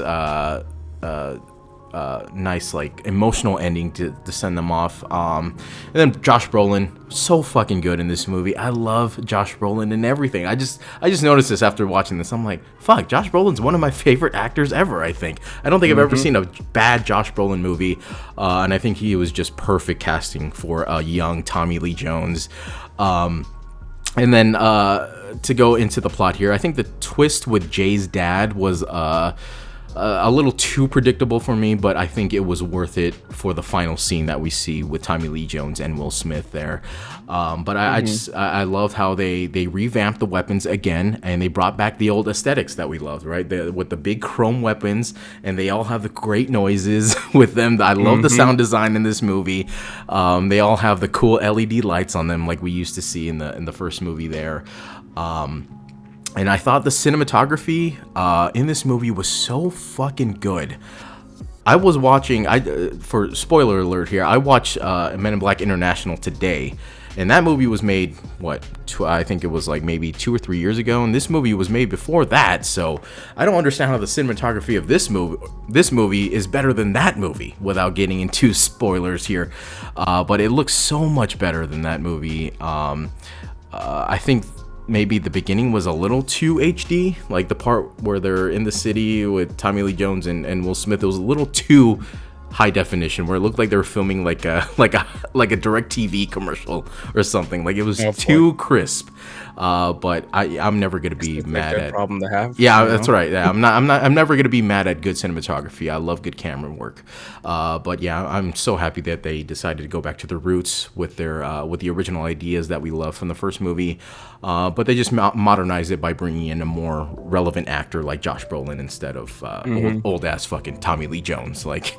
nice like emotional ending to send them off. And then Josh Brolin, so fucking good in this movie. I love Josh Brolin and everything. I just noticed this after watching this. I'm like, fuck, Josh Brolin's one of my favorite actors ever. I don't think I've ever seen a bad Josh Brolin movie, and I think he was just perfect casting for a young Tommy Lee Jones. And then to go into the plot here, I think the twist with Jay's dad was a little too predictable for me, but I think it was worth it for the final scene that we see with Tommy Lee Jones and Will Smith there. But I love how they revamped the weapons again, and they brought back the old aesthetics that we loved, right? With the big chrome weapons, and they all have the great noises with them. I love the sound design in this movie. They all have the cool LED lights on them like we used to see in the first movie there. And I thought the cinematography in this movie was so fucking good. I was watching, for spoiler alert here, I watched Men in Black International today. And that movie was made, I think it was like maybe 2 or 3 years ago. And this movie was made before that. So I don't understand how the cinematography of this movie is better than that movie, without getting into spoilers here. But it looks so much better than that movie. I think maybe the beginning was a little too HD, like the part where they're in the city with Tommy Lee Jones and Will Smith. It was a little too high definition, where it looked like they were filming like a DirecTV commercial or something. Like it was too crisp. But I'm never gonna be mad at. Problem to have. Yeah, that's right. Yeah, I'm never gonna be mad at good cinematography. I love good camera work. But yeah, I'm so happy that they decided to go back to their roots with the original ideas that we love from the first movie. But they just modernized it by bringing in a more relevant actor like Josh Brolin instead of old ass fucking Tommy Lee Jones. Like,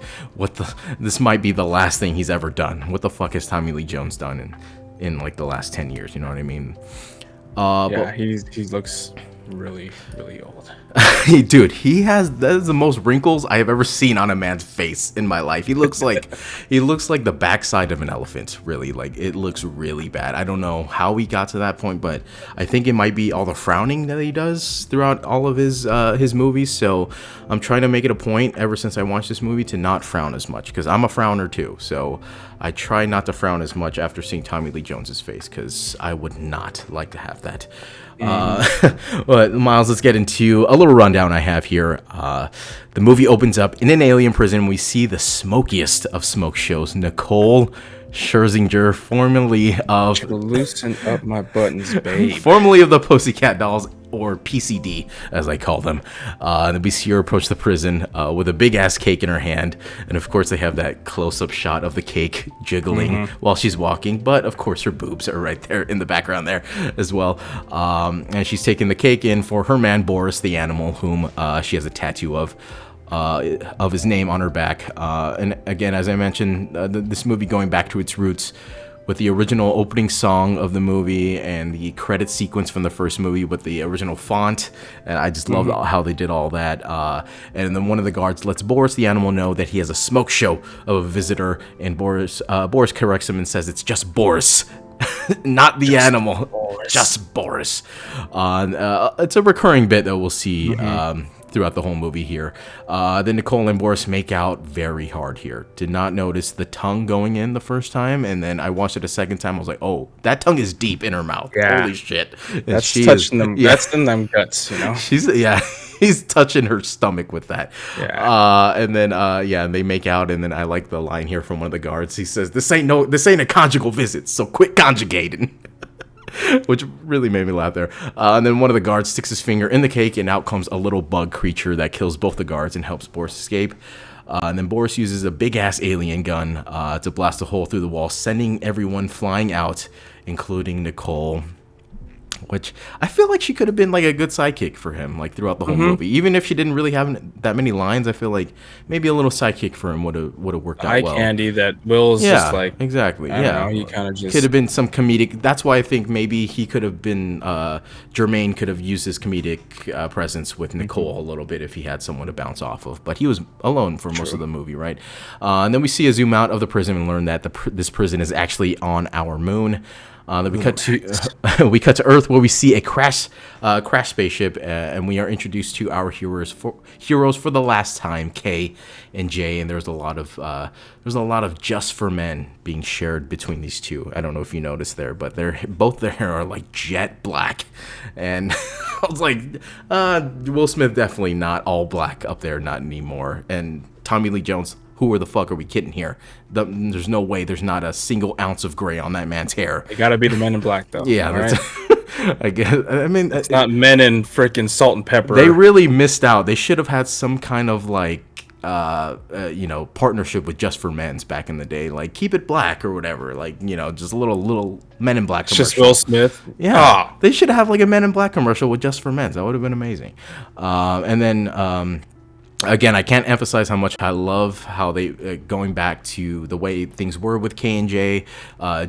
this might be the last thing he's ever done. What the fuck has Tommy Lee Jones done in like the last 10 years? You know what I mean? Yeah, he looks really, really old. Dude, that is the most wrinkles I have ever seen on a man's face in my life. He looks like the backside of an elephant, really. Like, it looks really bad. I don't know how he got to that point, but I think it might be all the frowning that he does throughout all of his movies. So I'm trying to make it a point ever since I watched this movie to not frown as much, because I'm a frowner too. So I try not to frown as much after seeing Tommy Lee Jones's face, because I would not like to have that. But Myles, let's get into a little rundown I have here. The movie opens up in an alien prison. We see the smokiest of smoke shows, Nicole Scherzinger, formerly of Loosen up my buttons, babe. formerly of the Pussycat Dolls, or PCD as I call them. And we see her approach the prison with a big ass cake in her hand, and of course they have that close-up shot of the cake jiggling while she's walking, but of course her boobs are right there in the background there as well. And she's taking the cake in for her man Boris, the animal, whom she has a tattoo of his name on her back. And again, as I mentioned, this movie going back to its roots with the original opening song of the movie and the credit sequence from the first movie with the original font. And I just love how they did all that. And then one of the guards lets Boris, the animal, know that he has a smoke show of a visitor, and Boris corrects him and says it's just Boris, Not the animal, just Boris. It's a recurring bit that we'll see throughout the whole movie here. Then Nicole and Boris make out very hard here. Did not notice the tongue going in the first time, and then I watched it a second time. I was like, oh, that tongue is deep in her mouth. Yeah. Holy shit. And That's she touching them. yeah. That's in them guts, you know. He's touching her stomach with that. Yeah. And then they make out, and then I like the line here from one of the guards. He says, this ain't a conjugal visit, so quit conjugating. Which really made me laugh there. And then one of the guards sticks his finger in the cake, and out comes a little bug creature that kills both the guards and helps Boris escape. And then Boris uses a big-ass alien gun to blast a hole through the wall, sending everyone flying out, including Nicole. Which I feel like she could have been like a good sidekick for him, like throughout the whole movie. Even if she didn't really have that many lines, I feel like maybe a little sidekick for him would have worked out Eye well. candy that Will's just like exactly. I don't know, he kind of just could have been some comedic. That's why I think maybe he could have been Jermaine could have used his comedic presence with Nicole a little bit if he had someone to bounce off of. But he was alone for most of the movie, right? And then we see a zoom out of the prison and learn that this prison is actually on our moon. Then we cut to Earth, where we see a crash spaceship, and we are introduced to our heroes for the last time, Kay and Jay. And there's a lot of just for men being shared between these two. I don't know if you noticed there, but both their hair are like jet black, and I was like, Will Smith definitely not all black up there, not anymore. And Tommy Lee Jones, who the fuck are we kidding here? There's no way there's not a single ounce of gray on that man's hair. It gotta be the Men in Black though. Yeah, right? I guess. I mean, It's not Men in freaking Salt and Pepper. they really missed out. They should have had some kind of like, partnership with Just for Men's back in the day. Like, keep it black or whatever. Like, just a little Men in Black It's commercial. just Will Smith. Yeah, they should have like a Men in Black commercial with Just for Men's. That would have been amazing. And then. Again, I can't emphasize how much I love how they going back to the way things were with K and J.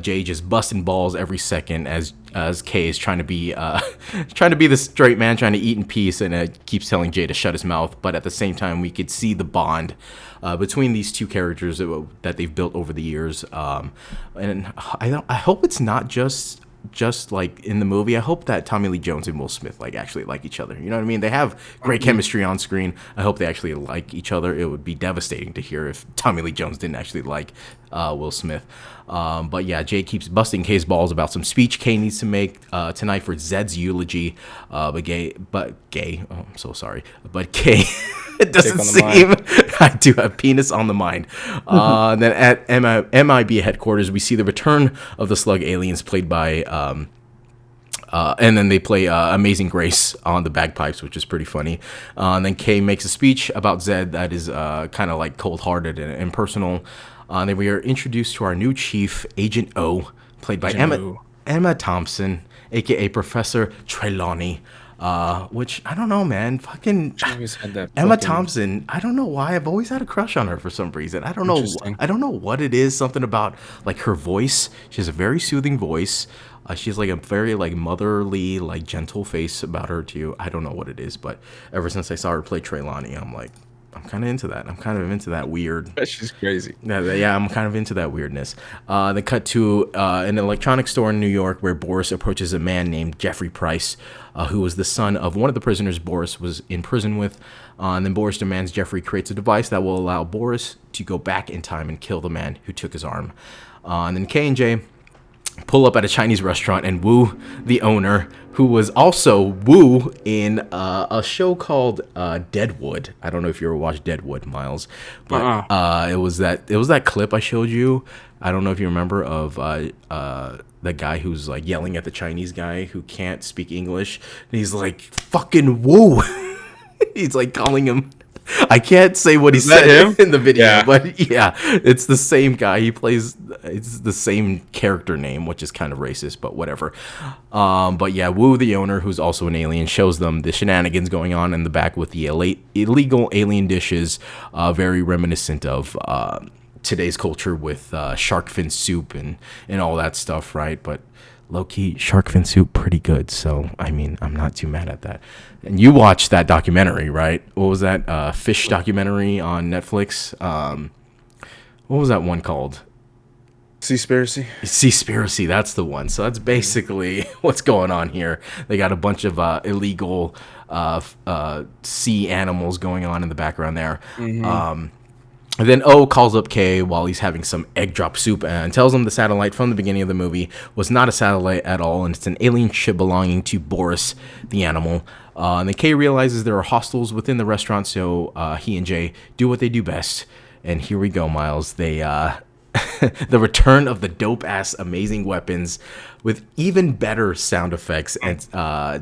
Jay just busting balls every second as K is trying to be the straight man, trying to eat in peace, and keeps telling Jay to shut his mouth. But at the same time, we could see the bond between these two characters that they've built over the years. And I hope it's not just like in the movie. I hope that Tommy Lee Jones and Will Smith like actually like each other. You know what I mean? They have great chemistry on screen. I hope they actually like each other. It would be devastating to hear if Tommy Lee Jones didn't actually like Will Smith. But yeah, Jay keeps busting Kay's balls about some speech Kay needs to make tonight for Zed's eulogy. But Kay, oh, I'm so sorry. But Kay, it doesn't seem. I do have penis on the mind. Then at MIB headquarters, we see the return of the slug aliens played by. And then they play Amazing Grace on the bagpipes, which is pretty funny. And then Kay makes a speech about Zed that is kind of like cold-hearted and impersonal. Then we are introduced to our new chief, Agent O, played by Emma Thompson, a.k.a. Professor Trelawney. Which, I don't know, man. Fucking Emma Thompson, I don't know why. I've always had a crush on her for some reason. I don't know what it is. Something about, like, her voice. She has a very soothing voice. She's like a very like motherly, like gentle face about her too. I don't know what it is, but ever since I saw her play Trelawney, I'm kind of into that. I'm kind of into that weird. She's crazy. Yeah, I'm kind of into that weirdness. Then cut to an electronics store in New York where Boris approaches a man named Jeffrey Price, who was the son of one of the prisoners Boris was in prison with. And then Boris demands Jeffrey creates a device that will allow Boris to go back in time and kill the man who took his arm. And then K and J pull up at a Chinese restaurant and woo the owner, who was also Woo in a show called Deadwood. I don't know if you ever watched Deadwood, Myles, but it was that clip I showed you. I don't know if you remember of the guy who's like yelling at the Chinese guy who can't speak English, and he's like, "Fucking Woo." He's like calling him. I can't say what he said in the video, but yeah, it's the same guy. It's the same character name, which is kind of racist, but whatever. But yeah, Woo, the owner, who's also an alien, shows them the shenanigans going on in the back with the illegal alien dishes, very reminiscent of today's culture with shark fin soup and all that stuff, right? But low-key, shark fin soup, pretty good. So, I mean, I'm not too mad at that. And you watched that documentary, right? What was that? Fish documentary on Netflix? What was that one called? Seaspiracy. Seaspiracy, that's the one. So that's basically what's going on here. They got a bunch of illegal sea animals going on in the background there. And then O calls up K while he's having some egg drop soup and tells him the satellite from the beginning of the movie was not a satellite at all, and it's an alien ship belonging to Boris, the animal. And then K realizes there are hostiles within the restaurant, so he and Jay do what they do best. And here we go, Myles. They the return of the dope-ass amazing weapons with even better sound effects and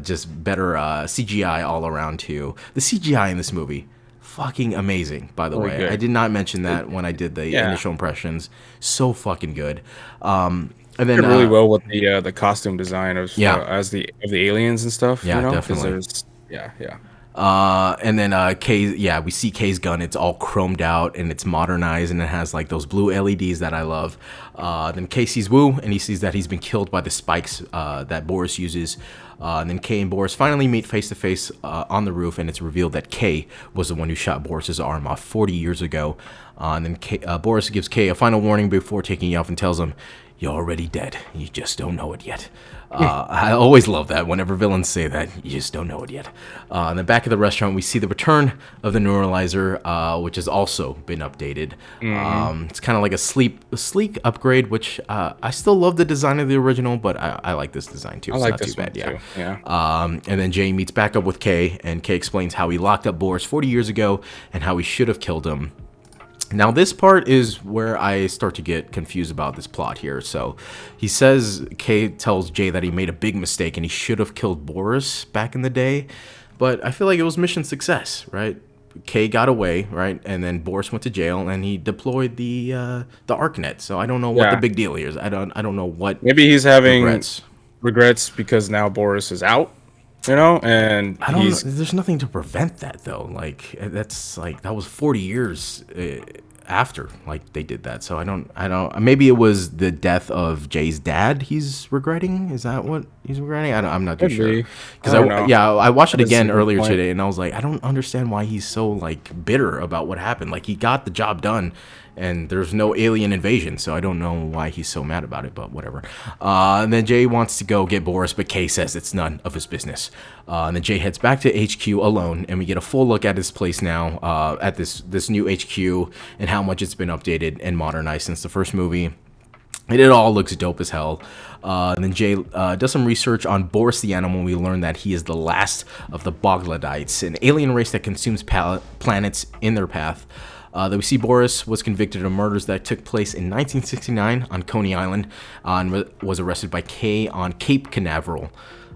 just better CGI all around, too. The CGI in this movie, fucking amazing, by the way. Good. I did not mention that when I did the initial impressions. So fucking good. And then Did really well with the costume design of of the aliens and stuff. Yeah, you know? 'Cause definitely. there's- Yeah. And then K, we see K's gun. It's all chromed out and it's modernized and it has like those blue LEDs that I love. Then K sees Wu and he sees that he's been killed by the spikes that Boris uses. And then K and Boris finally meet face to face on the roof, and it's revealed that K was the one who shot Boris's arm off 40 years ago. And then Boris gives K a final warning before taking off and tells him, "You're already dead. You just don't know it yet." I always love that whenever villains say that. You just don't know it yet. In the back of the restaurant, we see the return of the Neuralizer, which has also been updated. It's kind of like a sleek upgrade, which I still love the design of the original, but I like this design too. I It's like not this too one bad, too. Yeah. And then Jay meets back up with K, and K explains how he locked up Boris 40 years ago and how he should have killed him. Now, this part is where I start to get confused about this plot here. So he says, K tells Jay that he made a big mistake and he should have killed Boris back in the day. But I feel like it was mission success, right? K got away, right? And then Boris went to jail and he deployed the ArcNet. So I don't know what the big deal here is. I don't know what. Maybe he's having regrets. because now Boris is out. You know, and I don't know. There's nothing to prevent that though. Like that was 40 years after they did that. So I don't. Maybe it was the death of Jay's dad. He's regretting. Is that what he's regretting? I'm not too sure. Because I watched it again earlier today, and I was like, I don't understand why he's so bitter about what happened. Like he got the job done. And there's no alien invasion, so I don't know why he's so mad about it, but whatever. And then Jay wants to go get Boris, but Kay says it's none of his business. And then Jay heads back to HQ alone, and we get a full look at his place now, at this new HQ, and how much it's been updated and modernized since the first movie. And it all looks dope as hell. And then Jay does some research on Boris the animal. We learn that he is the last of the Boglodites, an alien race that consumes planets in their path. That we see Boris was convicted of murders that took place in 1969 on Coney Island and was arrested by K on Cape Canaveral.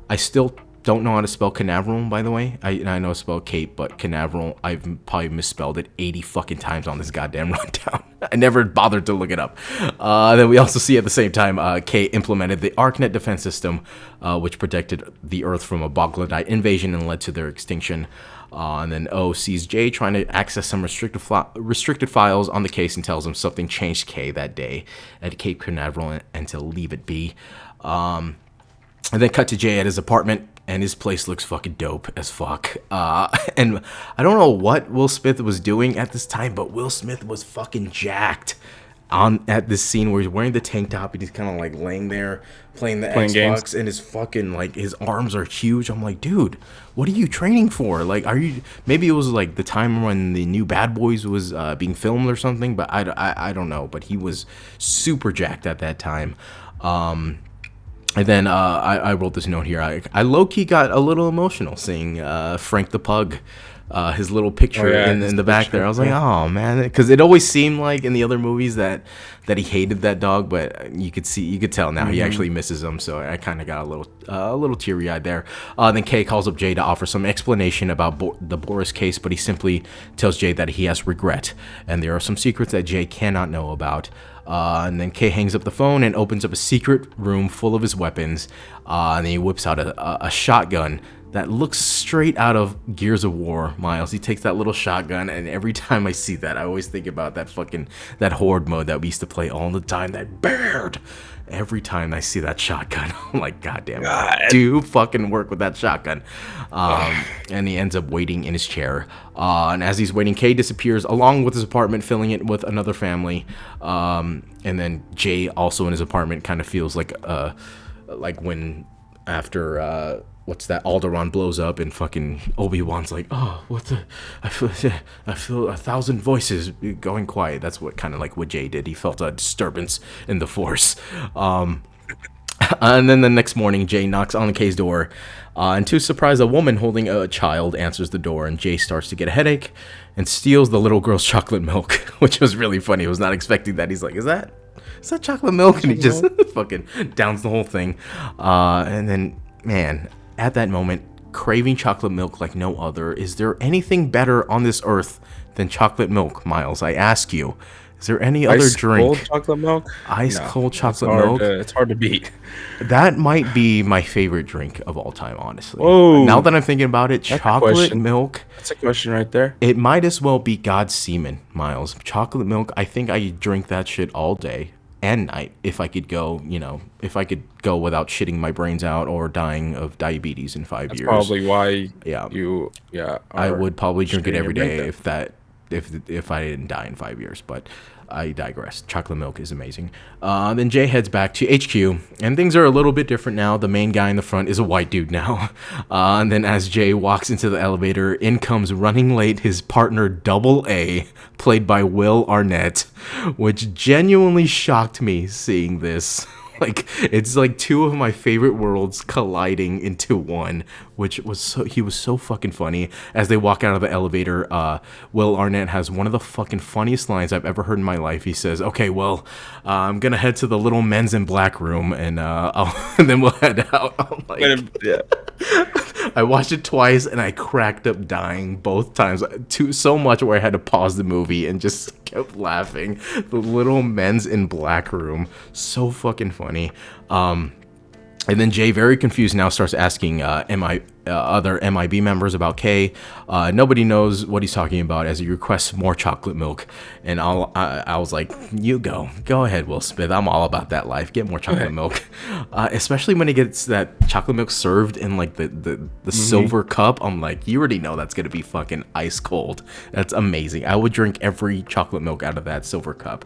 I still don't know how to spell Canaveral, by the way. I know how to spell Cape, but Canaveral, I've probably misspelled it 80 fucking times on this goddamn rundown. I never bothered to look it up. Then we also see at the same time K implemented the ArcNet defense system, which protected the Earth from a Boglodite invasion and led to their extinction. And then O sees Jay trying to access some restricted files on the case and tells him something changed K that day at Cape Canaveral and to leave it be. And then cut to Jay at his apartment, and his place looks fucking dope as fuck. And I don't know what Will Smith was doing at this time, but Will Smith was fucking jacked at this scene where he's wearing the tank top and he's kind of laying there playing Xbox games. And his fucking his arms are huge. I'm like, dude, what are you training for? Are you? Maybe it was the time when the new Bad Boys was being filmed or something, but I don't know. But he was super jacked at that time. And then I wrote this note here. I low-key got a little emotional seeing Frank the Pug, his little picture in the back there. I was like, oh, man. Because it always seemed like in the other movies that he hated that dog, but you could tell now he actually misses him. So I kind of got a little teary-eyed there. Then Kay calls up Jay to offer some explanation about the Boris case, but he simply tells Jay that he has regret. And there are some secrets that Jay cannot know about. And then Kay hangs up the phone and opens up a secret room full of his weapons. And then he whips out a shotgun that looks straight out of Gears of War, Myles. He takes that little shotgun, and every time I see that, I always think about that Horde mode that we used to play all the time. That Baird! Every time I see that shotgun, I'm like, God damn it, do fucking work with that shotgun. And he ends up waiting in his chair. And as he's waiting, Kay disappears along with his apartment, filling it with another family. And then Jay, also in his apartment, kind of feels like when after what's that, Alderaan blows up and fucking Obi-Wan's like, oh, what the, I feel 1,000 voices going quiet. That's what kind of like what Jay did. He felt a disturbance in the Force. And then the next morning, Jay knocks on Kay's door, and to his surprise, a woman holding a child answers the door, and Jay starts to get a headache and steals the little girl's chocolate milk, which was really funny. I was not expecting that. He's like, is that chocolate milk? And he just fucking downs the whole thing. And then, man, at that moment, craving chocolate milk like no other. Is there anything better on this earth than chocolate milk, Myles? I ask you. Is there any other drink? Ice cold chocolate milk? Ice cold chocolate milk? It's hard to beat. That might be my favorite drink of all time, honestly. Whoa. Now that I'm thinking about it, chocolate milk. That's a question right there. It might as well be God's semen, Myles. Chocolate milk, I think I drink that shit all day and night if I could go, without shitting my brains out or dying of diabetes in 5 years. Probably why I would probably drink it every day that. if I didn't die in 5 years, but I digress. Chocolate milk is amazing. Then Jay heads back to HQ, and things are a little bit different now. The main guy in the front is a white dude now. And then as Jay walks into the elevator, in comes running late his partner Double A, played by Will Arnett, which genuinely shocked me seeing this. Like, it's like two of my favorite worlds colliding into one, which was he was so fucking funny. As they walk out of the elevator, Will Arnett has one of the fucking funniest lines I've ever heard in my life. He says, okay, well, I'm gonna head to the little men's in black room, and and then we'll head out. I'm like, Yeah. I watched it twice, and I cracked up dying both times. So much where I had to pause the movie and just kept laughing. The little men's in black room, so fucking funny. And then Jay, very confused now, starts asking other MIB members about Kay. Nobody knows what he's talking about as he requests more chocolate milk. And I was like, you go ahead, Will Smith. I'm all about that life. Get more chocolate milk. Especially when he gets that chocolate milk served in like the silver cup. I'm like, you already know that's going to be fucking ice cold. That's amazing. I would drink every chocolate milk out of that silver cup.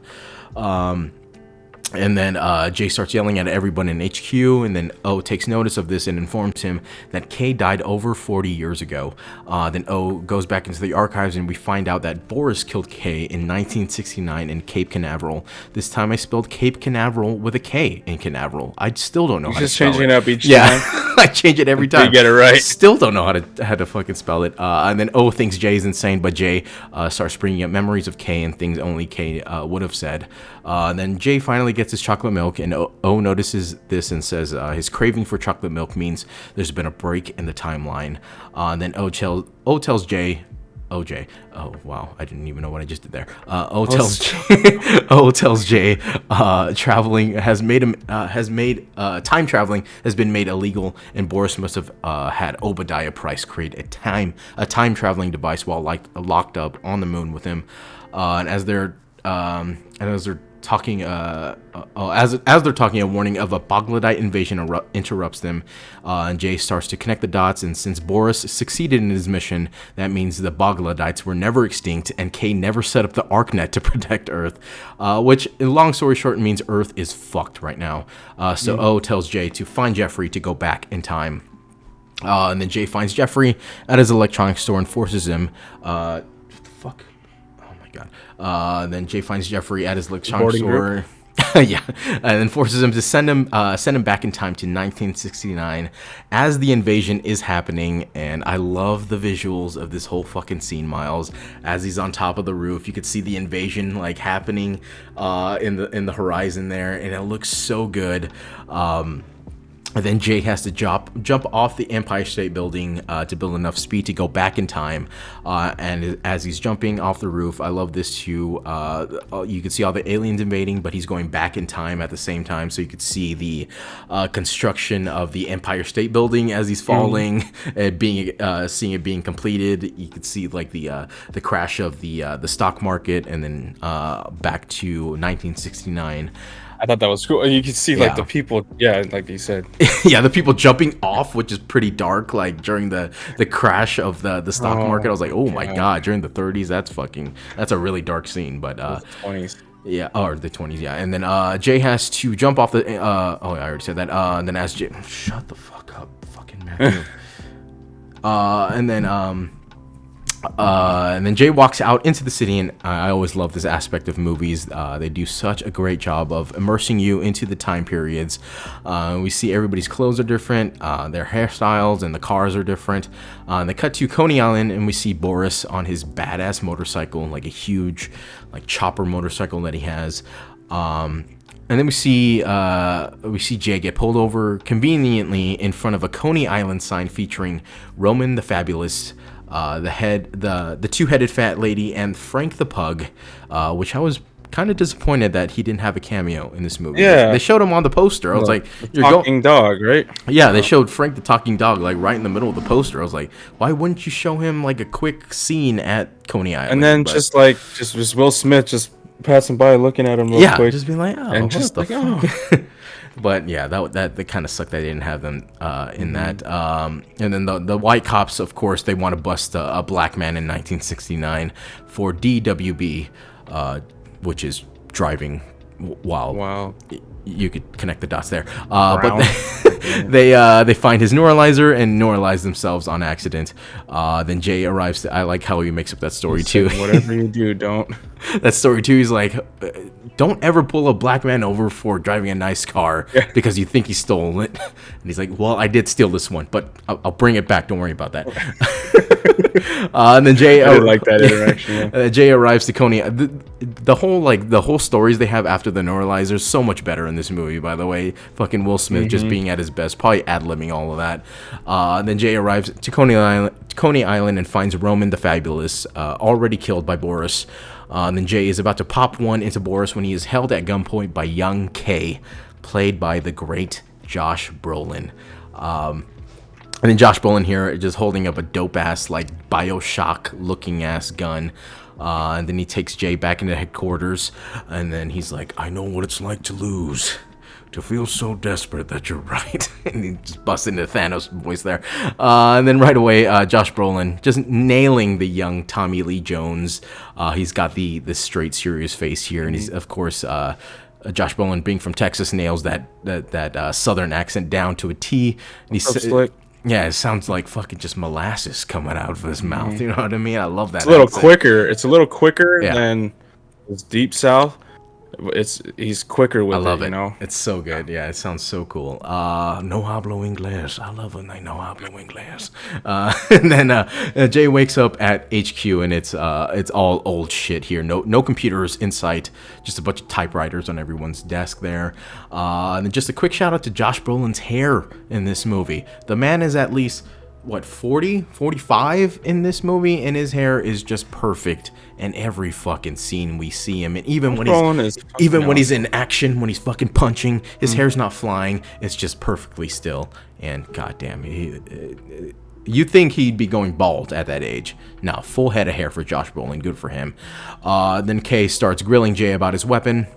And then Jay starts yelling at everyone in HQ, and then O takes notice of this and informs him that Kay died over 40 years ago. Then O goes back into the archives, and we find out that Boris killed Kay in 1969 in Cape Canaveral. This time I spelled Cape Canaveral with a K in Canaveral. I still don't know how to spell it. Just changing it up each time? I change it every time. You get it right. Still don't know how to fucking spell it. And then O thinks Jay's insane, but Jay starts bringing up memories of Kay and things only Kay would have said. And then Jay finally gets his chocolate milk, and O notices this and says his craving for chocolate milk means there's been a break in the timeline. And then O tells Jay, OJ. Oh wow, I didn't even know what I just did there. O tells Jay, traveling has made time traveling has been made illegal, and Boris must have had Obadiah Price create a time traveling device while locked up on the moon with him. And as they're talking, as they're talking, a warning of a Bogladite invasion interrupts them, and Jay starts to connect the dots. And since Boris succeeded in his mission, that means the Bogladites were never extinct, and Kay never set up the ArcNet to protect Earth, which, long story short, means Earth is fucked right now. So O tells Jay to find Jeffrey to go back in time. And then Jay finds Jeffrey at his electronics store and forces him. What the fuck? Then Jay finds Jeffrey at his electronics store. Yeah, and then forces him to send him back in time to 1969 as the invasion is happening. And I love the visuals of this whole fucking scene, Myles. As he's on top of the roof, you could see the invasion like happening in the horizon there, and it looks so good. And then Jay has to jump off the Empire State Building to build enough speed to go back in time. And as he's jumping off the roof, I love this too. You can see all the aliens invading, but he's going back in time at the same time. So you could see the construction of the Empire State Building as he's falling, and seeing it being completed. You could see like the crash of the stock market, and then back to 1969. I thought that was cool. And you can see like Yeah. the people, yeah, like you said. Yeah, the people jumping off, which is pretty dark. Like during the crash of the stock Oh, market, I was like, oh my God. god, during the 30s, that's a really dark scene. But 20s. yeah, or the 20s, yeah. And then Jay has to jump off the. I already said that. And then as Jay, shut the fuck up, fucking Matthew. And then Jay walks out into the city, and I always love this aspect of movies. They do such a great job of immersing you into the time periods. We see everybody's clothes are different, their hairstyles and the cars are different. And they cut to Coney Island, and we see Boris on his badass motorcycle, like a huge, like chopper motorcycle that he has. And then we see Jay get pulled over conveniently in front of a Coney Island sign featuring Roman the Fabulous, the two-headed fat lady, and Frank the Pug, which I was kind of disappointed that he didn't have a cameo in this movie. Yeah. They showed him on the poster. I was like, The talking dog, right? Yeah, they showed Frank the talking dog like right in the middle of the poster. I was like, why wouldn't you show him like a quick scene at Coney Island? And then But- just Will Smith just passing by, looking at him real yeah, quick. just being like, oh, and what just the like, fuck? But yeah, that kind of sucked that they didn't have them in that. And then the white cops, of course, they want to bust a black man in 1969 for DWB, which is driving while Wow. you could connect the dots there. But they find his Neuralizer and neuralize themselves on accident. Then Jay arrives. I like how he makes up that story too. Whatever you do, don't. That story too. He's like, don't ever pull a black man over for driving a nice car because you think he stole it. And he's like, well, I did steal this one, but I'll bring it back. Don't worry about that. And then Jay, I did like that interaction. Yeah. Jay arrives to Coney. The whole stories they have after the Neuralizer is so much better in this movie. By the way, fucking Will Smith just being at his best, probably ad-libbing all of that. And then Jay arrives to Coney Island and finds Roman the Fabulous already killed by Boris. And then Jay is about to pop one into Boris when he is held at gunpoint by young Kay, played by the great Josh Brolin. And then Josh Brolin here just holding up a dope ass like BioShock looking ass gun. And then he takes Jay back into headquarters, and then he's like, I know what it's like to lose. To feel so desperate that you're right. And he just busts into Thanos voice there. And then right away, Josh Brolin just nailing the young Tommy Lee Jones. He's got the straight serious face here, and he's of course Josh Brolin, being from Texas, nails that southern accent down to a T. And he's Slick. yeah, it sounds like fucking just molasses coming out of his mouth. You know what I mean? I love that. It's a little accent. quicker. It's a little quicker Yeah. than it's Deep South. He's quicker with I love it, it. you know. It's so good. Yeah, it sounds so cool. No hablo inglés. I love when they no hablo inglés. And then Jay wakes up at HQ, and it's all old shit here. No computers in sight. Just a bunch of typewriters on everyone's desk there. And then just a quick shout out to Josh Brolin's hair in this movie. The man is at least 45 in this movie, and his hair is just perfect in every fucking scene we see him. And even when he's in action, when he's fucking punching, his hair's not flying. It's just perfectly still. And goddamn, you think he'd be going bald at that age? No, full head of hair for Josh Brolin. Good for him. Then Kay starts grilling Jay about his weapon,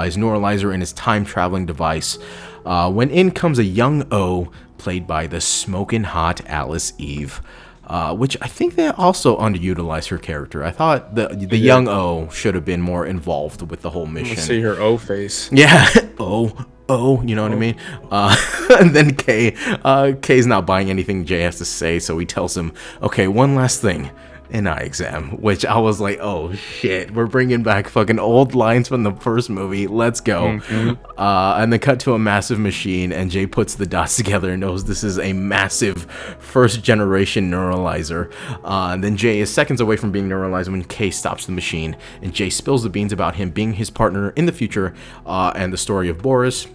his Neuralizer, and his time traveling device. When in comes a young O, played by the smoking hot Alice Eve, which I think they also underutilized her character. I thought the young O should have been more involved with the whole mission. Let's see her O face. Yeah, you know what I mean? And then Kay's not buying anything Jay has to say, so he tells him, okay, one last thing. An eye exam, which I was like, oh shit, we're bringing back fucking old lines from the first movie. Let's go. And then cut to a massive machine, and Jay puts the dots together and knows this is a massive first generation Neuralizer. And then Jay is seconds away from being neuralized when Kay stops the machine, and Jay spills the beans about him being his partner in the future, and the story of Boris.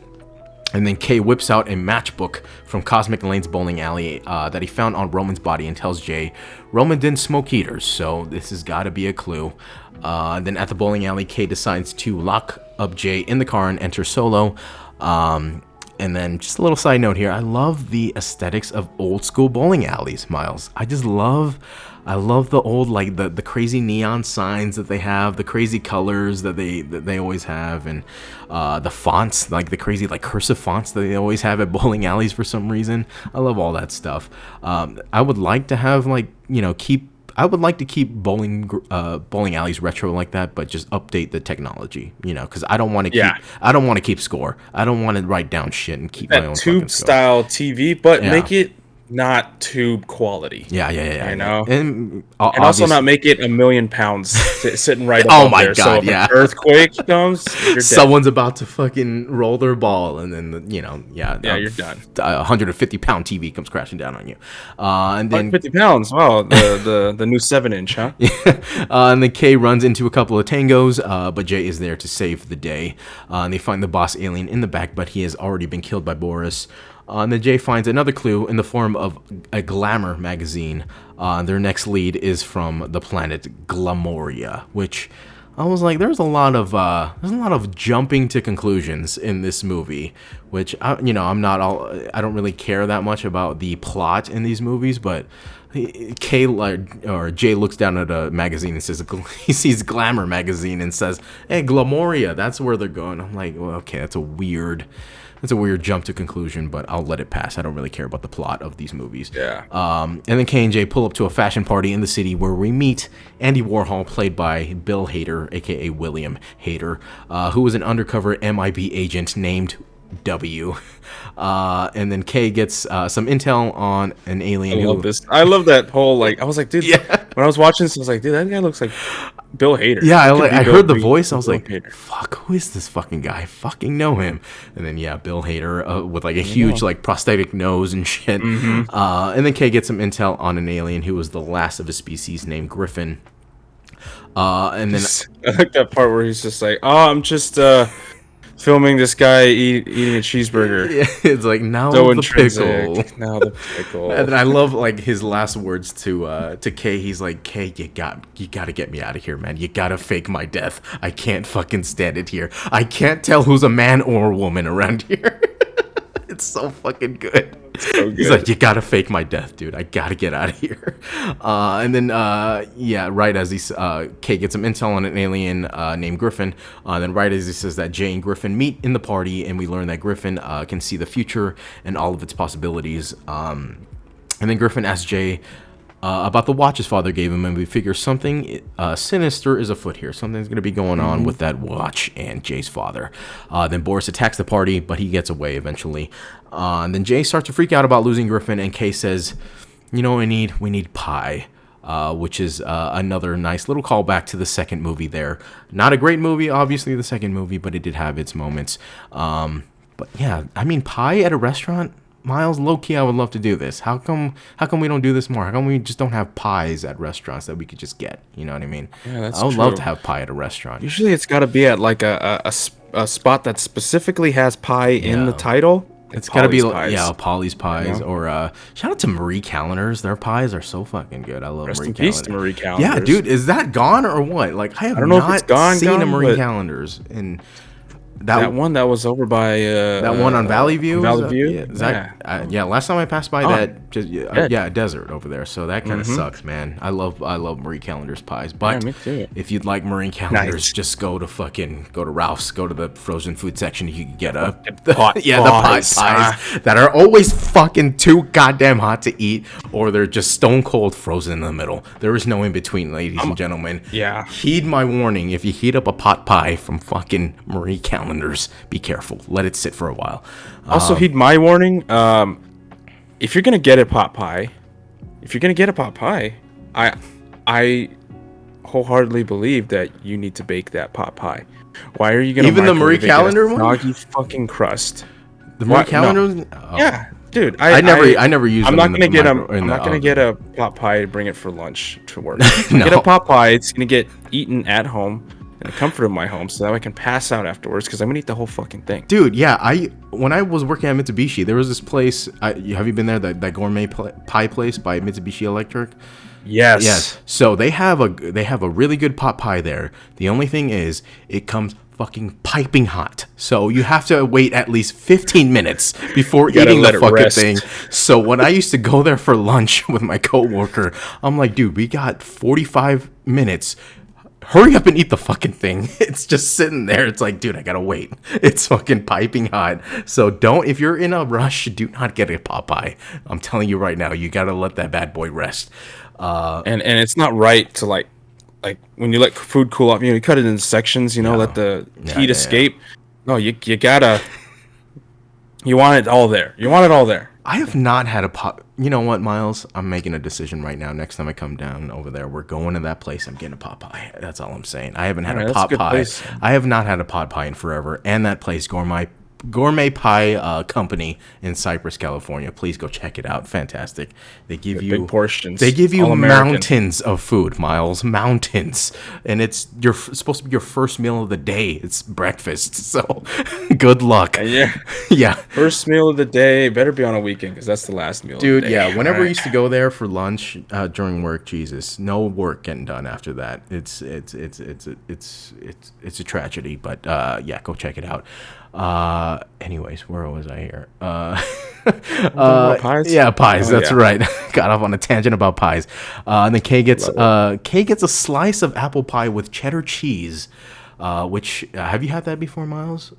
And then Kay whips out a matchbook from Cosmic Lane's bowling alley that he found on Roman's body and tells Jay Roman didn't smoke heaters, so this has got to be a clue. Then at the bowling alley, Kay decides to lock up Jay in the car and enter solo. And then just a little side note here. I love the aesthetics of old school bowling alleys, Miles. I love the old, like the crazy neon signs that they have, the crazy colors that they always have, and the fonts, like the crazy like cursive fonts that they always have at bowling alleys for some reason. I love all that stuff. I would like to have I would like to keep bowling alleys retro like that, but just update the technology, because I don't want to keep score. I don't want to write down shit and keep my own that fucking tube score. style TV, but Yeah. make it not tube quality. Yeah. You know? And And also not make it 1,000,000 pounds sitting right Oh above my there. God, So if yeah. an earthquake comes, you're dead. someone's about to fucking roll their ball, and then you're done. A 150-pound TV comes crashing down on you, and then 50 pounds. Wow, the new 7-inch, huh? and then Kay runs into a couple of tangos, but Jay is there to save the day. And they find the boss alien in the back, but he has already been killed by Boris. And then Jay finds another clue in the form of a glamour magazine. Their next lead is from the planet Glamoria, which I was like, there's a lot of jumping to conclusions in this movie, which I don't really care that much about the plot in these movies, but Jay looks down at a magazine and says he sees Glamour magazine and says, "Hey, Glamoria, that's where they're going." I'm like, well, okay, that's a weird jump to conclusion, but I'll let it pass. I don't really care about the plot of these movies. Yeah. And then Kay and Jay pull up to a fashion party in the city where we meet Andy Warhol, played by Bill Hader, aka William Hader, who was an undercover MIB agent named W. And then Kay gets some intel on an alien. I love this. I love that whole, like, I was like, dude, Yeah. when I was watching this, I was like, dude, that guy looks like Bill Hader. Yeah, I heard the Bill voice. I was like, Hader. fuck, who is this fucking guy? I fucking know him. And then, yeah, Bill Hader with like a huge like prosthetic nose and shit. And then Kay gets some intel on an alien who was the last of a species named Griffin. And then I like that part where he's just like, oh, I'm just filming this guy eating a cheeseburger. it's like, now So the intrinsic. pickle. Now the pickle. And then I love like his last words to Kay. He's like, Kay, you gotta get me out of here, man. You gotta fake my death. I can't fucking stand it here. I can't tell who's a man or a woman around here. It's so fucking good. So He's good. like, you gotta fake my death, dude. I gotta get out of here. And then, right as Kay gets some intel on an alien named Griffin. Then right as he says that, Jay and Griffin meet in the party, and we learn that Griffin can see the future and all of its possibilities. And then Griffin asks Jay about the watch his father gave him, and we figure something sinister is afoot here. Something's going to be going on with that watch and Jay's father. Then Boris attacks the party, but he gets away eventually. And then Jay starts to freak out about losing Griffin, and Kay says, you know what we need pie. Which is another nice little callback to the second movie there. Not a great movie, obviously, the second movie, but it did have its moments. But yeah, I mean, pie at a restaurant? Miles, low-key, I would love to do this. How come we don't do this more? How come we just don't have pies at restaurants that we could just get? You know what I mean? Yeah, that's I would love true. to have pie at a restaurant. Usually it's got to be at like a spot that specifically has pie in the Yeah. title. It's got to be, Polly's pies. Polly's Pies, or shout out to Marie Callender's. Their pies are so fucking good. I love Rest Marie in peace to Callender. Marie Callender's. Yeah, dude, is that gone or what? Like, I have don't know if not it's gone, seen a Marie but- Callender's. And That one that was over by that one on Valley View? Valley Is View. Yeah, is that, yeah, last time I passed by that, just desert over there. So that kind of sucks, man. I love Marie Callender's pies. But me too. if you'd like Marie Callender's, Nice. just go to Ralph's, go to the frozen food section. You can get pot the pot pies, pies that are always fucking too goddamn hot to eat, or they're just stone cold frozen in the middle. There is no in between, ladies and gentlemen. yeah. Heed my warning. If you heat up a pot pie from fucking Marie Callender's, be careful. Let it sit for a while. Also, heed my warning. If you're gonna get a pot pie, I wholeheartedly believe that you need to bake that pot pie. Why are you gonna Even the Marie microwave it, get a Callender one? soggy fucking crust? The Marie What? No. Callender's? Oh. Yeah, dude. I never used I'm them not in the gonna get micro- in I'm the not gonna oven. get a pot pie to bring it for lunch to work. No. Get a pot pie. It's gonna get eaten at home in the comfort of my home, so that I can pass out afterwards because I'm gonna eat the whole fucking thing. Dude, yeah, when I was working at Mitsubishi, there was this place. Have you been there? That gourmet pie place by Mitsubishi Electric. Yes. Yes. So they have a really good pot pie there. The only thing is, it comes fucking piping hot. So you have to wait at least 15 minutes before gotta eating let the it fucking rest. thing. So when I used to go there for lunch with my coworker, I'm like, dude, we got 45 minutes. Hurry up and eat the fucking thing. It's just sitting there. It's like, dude, I gotta wait. It's fucking piping hot. So if you're in a rush, do not get a Popeye. I'm telling you right now, you gotta let that bad boy rest. And it's not right to like when you let food cool off, you cut it in sections, let the heat escape. No, you gotta, you want it all there. You want it all there. I have not had a pop. You know what, Miles? I'm making a decision right now. Next time I come down over there, we're going to that place. I'm getting a pot pie. That's all I'm saying. I haven't had a Alright, pot that's a good pie. place. I have not had a pot pie in forever. And that place, Gourmet Pie Company in Cypress, California. Please go check it out. Fantastic. They give you big portions. They give you All American. mountains of food, Miles. Mountains, and it's supposed to be your first meal of the day. It's breakfast. So, good luck. Yeah. Yeah. First meal of the day better be on a weekend because that's the last meal. Dude, of the day. yeah. Whenever I Alright. used to go there for lunch during work, Jesus, no work getting done after that. It's a tragedy. But yeah, go check it out. Anyways, where was I here? about pies? Yeah, pies. Oh, That's yeah. right. Got off on a tangent about pies. And then Kay gets a slice of apple pie with cheddar cheese. Which have you had that before, Miles?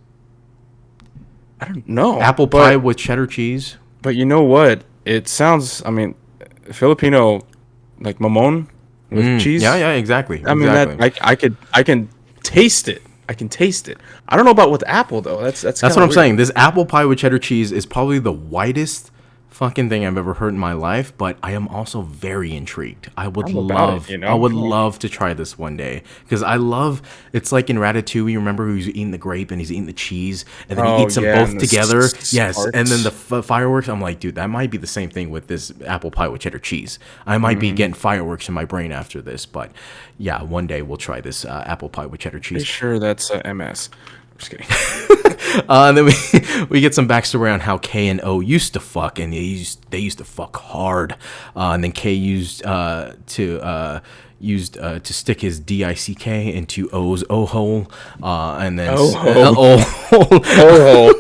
I don't know. Apple pie with cheddar cheese. But you know what? It sounds, Filipino, like mamon with cheese. Yeah, exactly. I mean, exactly. I can taste it. I can taste it. I don't know about with apple though. That's That's kinda what I'm weird. saying. This apple pie with cheddar cheese is probably the whitest fucking thing I've ever heard in my life, but I am also very intrigued. I would I'm about it, I would love to try this one day because it's like in Ratatouille. You remember he's eating the grape and he's eating the cheese, and then he Oh, eats them yeah, both and the together. Yes, sparks. and then the fireworks. I'm like, dude, that might be the same thing with this apple pie with cheddar cheese. I might be getting fireworks in my brain after this, but yeah, one day we'll try this apple pie with cheddar cheese. Pretty sure that's MS. I'm just kidding. And then we get some backstory on how K and O used to fuck, and they used to fuck hard. And then K used to stick his dick into O's O hole, and then O-hole. O Oh,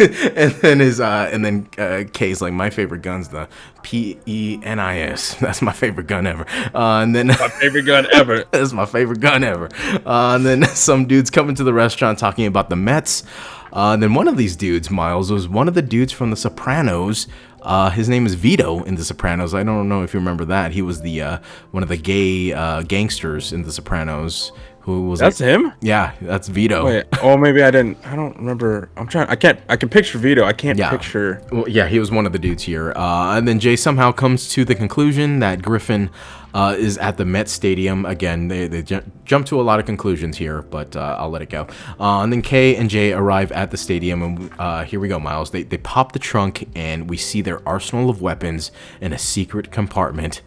and then K's like, my favorite gun's the PENIS. That's my favorite gun ever. And then my favorite gun ever. that's my favorite gun ever. And then some dudes come into the restaurant talking about the Mets. And then one of these dudes, Miles, was one of the dudes from The Sopranos. His name is Vito in The Sopranos. I don't know if you remember that. He was the one of the gay gangsters in The Sopranos. Who was That's him? Yeah, that's Vito. Wait. Oh, maybe I didn't. I don't remember. I can picture Vito. I can't Yeah. picture. Well, yeah, he was one of the dudes here. And then Jay somehow comes to the conclusion that Griffin is at the Met Stadium. Again, they jump to a lot of conclusions here, but I'll let it go. And then Kay and Jay arrive at the stadium, and here we go, Miles. They pop the trunk, and we see their arsenal of weapons in a secret compartment.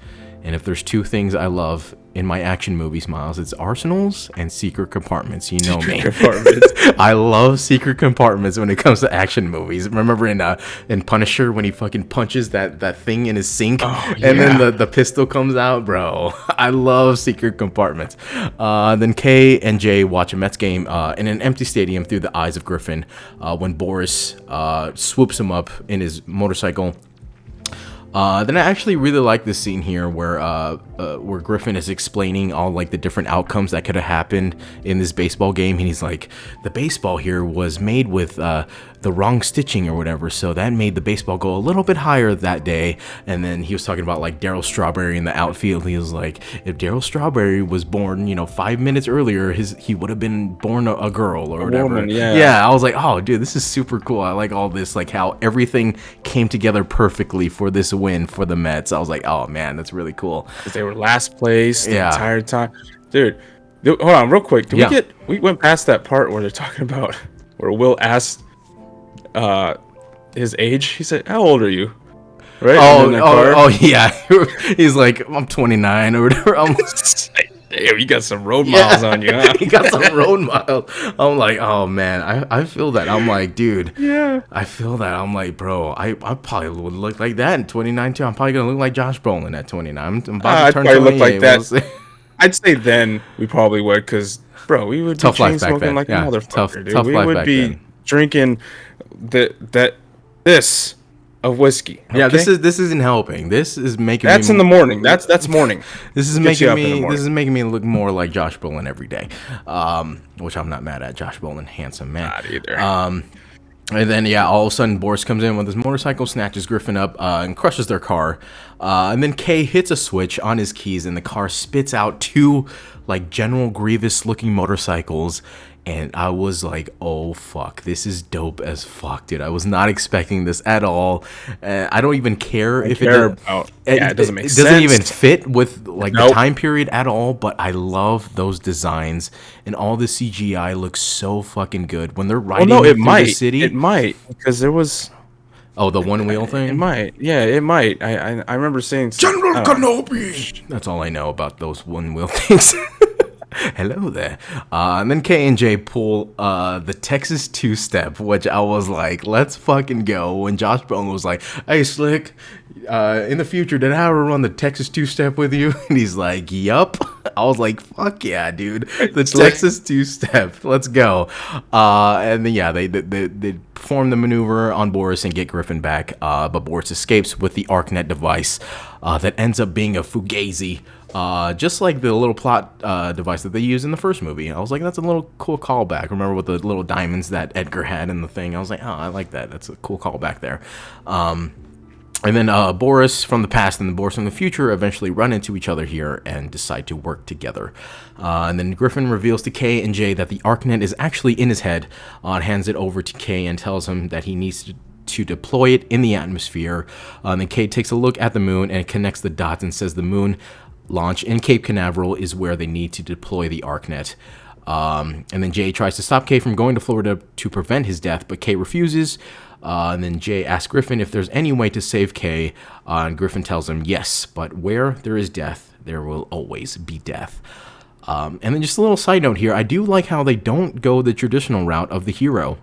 And if there's two things I love in my action movies, Miles, it's arsenals and secret compartments. You know me. Compartments. I love secret compartments when it comes to action movies. Remember in Punisher when he fucking punches that thing in his sink, and then the pistol comes out, bro. I love secret compartments. Then Kay and Jay watch a Mets game in an empty stadium through the eyes of Griffin when Boris swoops him up in his motorcycle. Then I actually really like this scene here where Griffin is explaining all like the different outcomes that could have happened in this baseball game, and he's like, the baseball here was made with the wrong stitching or whatever, so that made the baseball go a little bit higher that day. And then he was talking about like Darryl Strawberry in the outfield. He was like, if Darryl Strawberry was born 5 minutes earlier, he would have been born a girl or whatever. woman, yeah. Yeah, I was like, oh dude, this is super cool. I like all this, like how everything came together perfectly for this win for the Mets. I was like, oh man, that's really cool. Because they were last place the Yeah. entire time. Dude, hold on real quick. Yeah. We went past that part where they're talking about where Will asked his age. He said, how old are you? Right? And then the car- Oh yeah. He's like, I'm 29 or whatever. I'm Damn, you got some road miles on you, huh? He got some road miles. I'm like, oh man, I feel that. I'm like, dude, Yeah. I feel that. I'm like, bro, I probably would look like that in 29 too. I'm probably gonna look like Josh Brolin at 29. I'm about to I'd turn probably look 28. like that. We'll see. I'd say then we probably would, because bro, we would Tough be life chain back smoking then. like Yeah, a motherfucker, tough dude. We life would back be then. drinking this of whiskey. Yeah, okay? this isn't helping. This is making That's me in the morning. That's morning. This is Gets you making up in the me morning. this is making me look more like Josh Brolin every day, which I'm not mad at. Josh Brolin, handsome man. Not either. And then yeah, all of a sudden Boris comes in with his motorcycle, snatches Griffin up, and crushes their car. And then Kay hits a switch on his keys, and the car spits out two like General Grievous looking motorcycles. And I was like, oh fuck, this is dope as fuck, dude. I was not expecting this at all. I don't even care if it doesn't make it sense. doesn't even fit with like Nope. the time period at all. But I love those designs, and all the CGI looks so fucking good when they're well, riding no, it through might. the city. It might, because there was. Oh, the one wheel thing. It might. Yeah, it might. I remember seeing General Kenobi. That's all I know about those one wheel things. Hello there. And then K and J pull the Texas two-step, which I was like, let's fucking go. When Josh Brolin was like, hey, Slick, in the future, did I ever run the Texas two-step with you? And he's like, yup. I was like, fuck yeah, dude. The Texas two-step. Let's go. And then, yeah, they perform the maneuver on Boris and get Griffin back. But Boris escapes with the ArcNet device that ends up being a Fugazi. Just like the little plot device that they used in the first movie. I was like, that's a little cool callback. Remember with the little diamonds that Edgar had in the thing? I was like, oh, I like that. That's a cool callback there. And then Boris from the past and the Boris from the future eventually run into each other here and decide to work together. And then Griffin reveals to K and J that the ArcNet is actually in his head, and hands it over to K and tells him that he needs to deploy it in the atmosphere. And then K takes a look at the moon and connects the dots and says the moon launch in Cape Canaveral is where they need to deploy the ArcNet. And then Jay tries to stop Kay from going to Florida to prevent his death, but Kay refuses. And then Jay asks Griffin if there's any way to save Kay, and Griffin tells him yes, but where there is death, there will always be death. And then just a little side note here, I do like how they don't go the traditional route of the hero.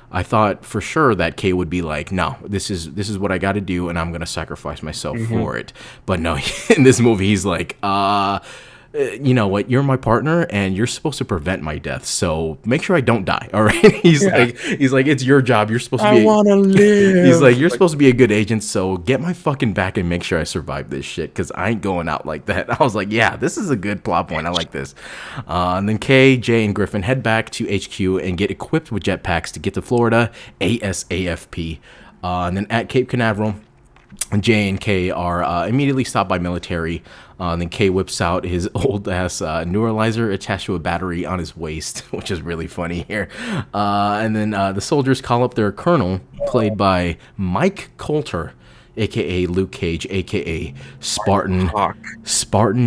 I thought for sure that Kay would be like, no, this is what I got to do, and I'm gonna sacrifice myself for it. But no, in this movie, he's like, you know what? You're my partner, and you're supposed to prevent my death. So make sure I don't die. All right? He's like, it's your job. You're supposed to be. I want to live. He's like, you're supposed to be a good agent. So get my fucking back and make sure I survive this shit, because I ain't going out like that. I was like, yeah, this is a good plot point. I like this. And then Kay, Jay, and Griffin head back to HQ and get equipped with jetpacks to get to Florida ASAP. And then at Cape Canaveral, Jay and Kay are immediately stopped by military. And then Kay whips out his old ass Neuralizer attached to a battery on his waist, which is really funny here. And then the soldiers call up their colonel, played by Mike Coulter, aka Luke Cage, aka Spartan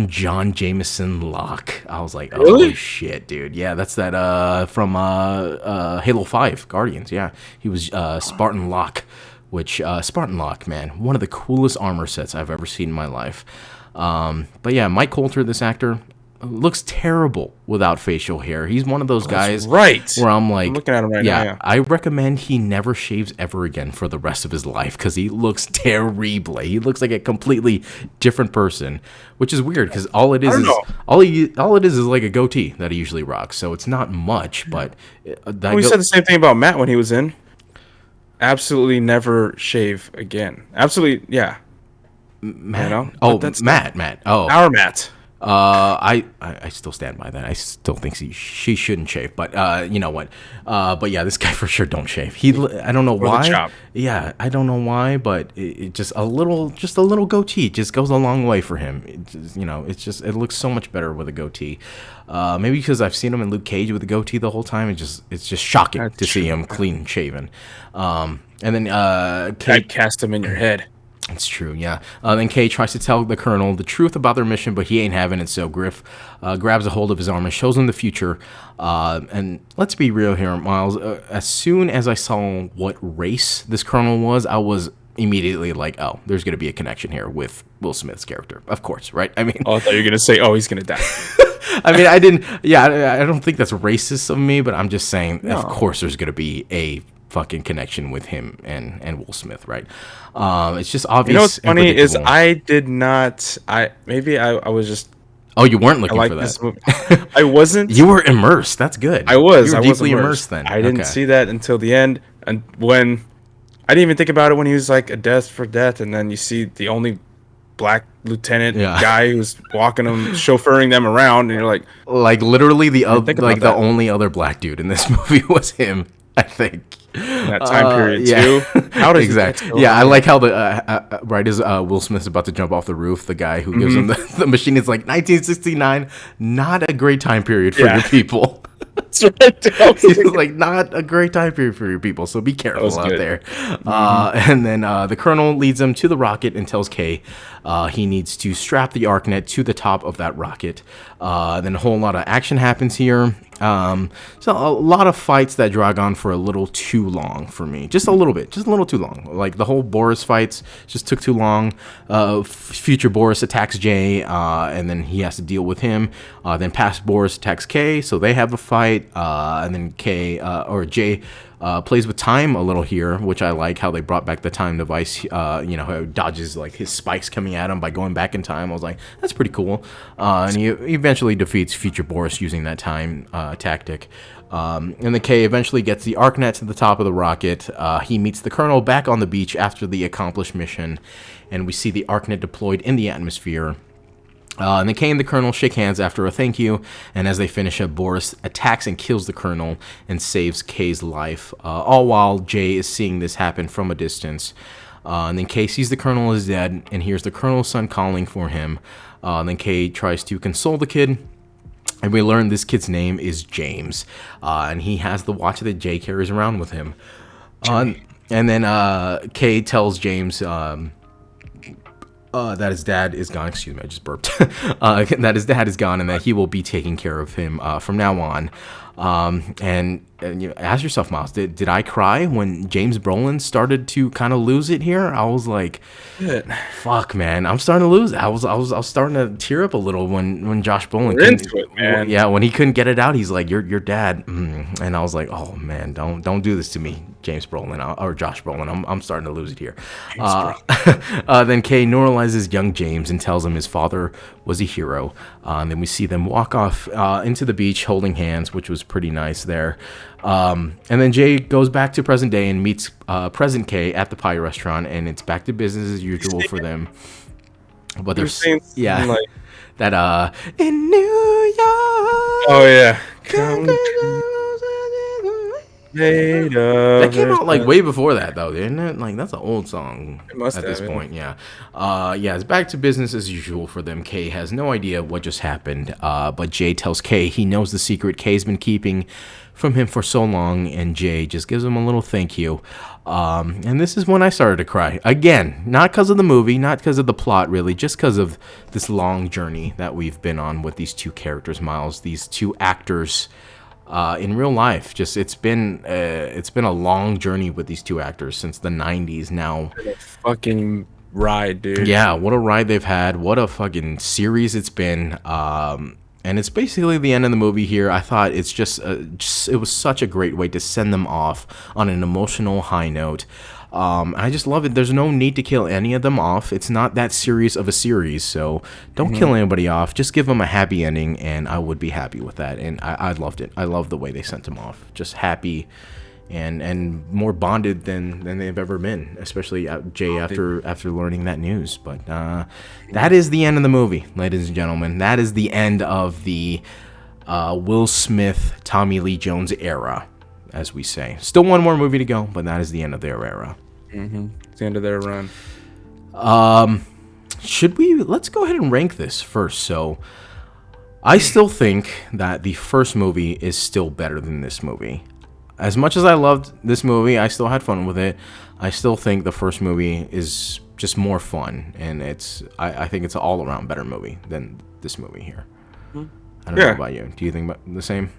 John Jameson Locke. I was like, oh shit, dude. Yeah, that's that from Halo 5 Guardians. Yeah, he was Spartan Locke. Which, Spartan Locke, man, one of the coolest armor sets I've ever seen in my life. But yeah, Mike Coulter, this actor, looks terrible without facial hair. He's one of those guys right. where I'm like, I'm looking at him right now. Yeah. I recommend he never shaves ever again for the rest of his life, because he looks terrible. He looks like a completely different person, which is weird, because all it is like a goatee that he usually rocks. So it's not much, but We said the same thing about Matt when he was in. Absolutely never shave again. Absolutely, yeah. Matt. You know? Oh, that's Matt. Oh, our Matt. I still stand by that. I still think she shouldn't shave, but you know what? But yeah, this guy for sure don't shave. I don't know why. The chop. Yeah, I don't know why, but it just a little goatee just goes a long way for him. It looks so much better with a goatee. Maybe because I've seen him in Luke Cage with a goatee the whole time. It's just shocking to see him clean shaven. And then Kate cast him in your head. It's true, yeah. Then Kay tries to tell the colonel the truth about their mission, but he ain't having it, so Griff grabs a hold of his arm and shows him the future. And let's be real here, Myles. As soon as I saw what race this colonel was, I was immediately like, oh, there's going to be a connection here with Will Smith's character. Of course, right? I mean... Oh, I thought you were going to say, oh, he's going to die. I mean, I didn't... Yeah, I don't think that's racist of me, but I'm just saying, of course there's going to be a fucking connection with him and Will Smith, right? It's just obvious. You know what's funny is I did not. I was just Oh, you weren't I looking like for this that. movie. I wasn't. You were immersed. That's good. I was. You were I was deeply immersed then. I didn't Okay. see that until the end, and when I didn't even think about it when he was like a death for death, and then you see the only black lieutenant Yeah. guy who's walking them, chauffeuring them around, and you're like, Like literally the think about like the that. only other black dude in this movie was him. I think. in that time period Yeah. too. How does exactly? He get Yeah, I still like how the right as Will Smith's about to jump off the roof, the guy who gives him the machine is like 1969, not a great time period for Yeah. your people. That's right. I was He's thinking- like, not a great time period for your people, so be careful was out good. there. And then the colonel leads him to the rocket and tells Kay he needs to strap the ArcNet to the top of that rocket. Then a whole lot of action happens here. So a lot of fights that drag on for a little too long for me. Just a little bit, just a little too long. Like the whole Boris fights just took too long. Future Boris attacks Jay, and then he has to deal with him. Then past Boris attacks Kay, so they have a fight. And then Jay plays with time a little here, which I like how they brought back the time device. How it dodges like his spikes coming at him by going back in time. I was like, that's pretty cool. And he eventually defeats Future Boris using that time tactic. And then Kay eventually gets the ArcNet to the top of the rocket. He meets the Colonel back on the beach after the accomplished mission, and we see the ArcNet deployed in the atmosphere. And then Kay and the Colonel shake hands after a thank you, and as they finish up, Boris attacks and kills the Colonel and saves Kay's life, all while Jay is seeing this happen from a distance. And then Kay sees the Colonel is dead and hears the Colonel's son calling for him. Then Kay tries to console the kid, and we learn this kid's name is James, and he has the watch that Jay carries around with him. And then Kay tells James that his dad is gone. Excuse me, I just burped. That his dad is gone and that he will be taking care of him from now on. And you ask yourself, Myles, did I cry when James Brolin started to kind of lose it here? I was like, fuck, man, I'm starting to lose it. I was starting to tear up a little when Josh Brolin We're into it, man. Yeah, when he couldn't get it out, he's like, your dad. And I was like, oh man, don't do this to me, James Brolin or Josh Brolin. I'm starting to lose it here. Then Kay neuralizes young James and tells him his father was a hero. And then we see them walk off into the beach holding hands, which was pretty nice there. And then Jay goes back to present day and meets present Kay at the pie restaurant, and it's back to business as usual for them. But You're there's saying something like, that in New York. oh yeah, come made of That came out like way before that though, didn't it? Like that's an old song It must at have, this yeah. point. Yeah, it's back to business as usual for them. Kay has no idea what just happened, but Jay tells Kay he knows the secret Kay's been keeping from him for so long, and Jay just gives him a little thank you. And this is when I started to cry again, not because of the movie, not because of the plot, really, just because of this long journey that we've been on with these two characters, Myles, these two actors. In real life, just it's been a long journey with these two actors since the 90s now. fucking ride, dude. Yeah, what a ride they've had. What a fucking series it's been. And it's basically the end of the movie here. I thought it's it was such a great way to send them off on an emotional high note. I just love it. There's no need to kill any of them off. It's not that serious of a series, so don't kill anybody off. Just give them a happy ending, and I would be happy with that. And I loved it. I love the way they sent them off. Just happy and more bonded than they've ever been, especially Jay after learning that news. But that is the end of the movie, ladies and gentlemen. That is the end of the Will Smith, Tommy Lee Jones era, as we say. Still one more movie to go, but that is the end of their era. It's the end of their run. Let's go ahead and rank this first. So I still think that the first movie is still better than this movie. As much as I loved this movie, I still had fun with it. I still think the first movie is just more fun, and I think it's an all-around better movie than this movie here. I don't know about you. Do you think the same?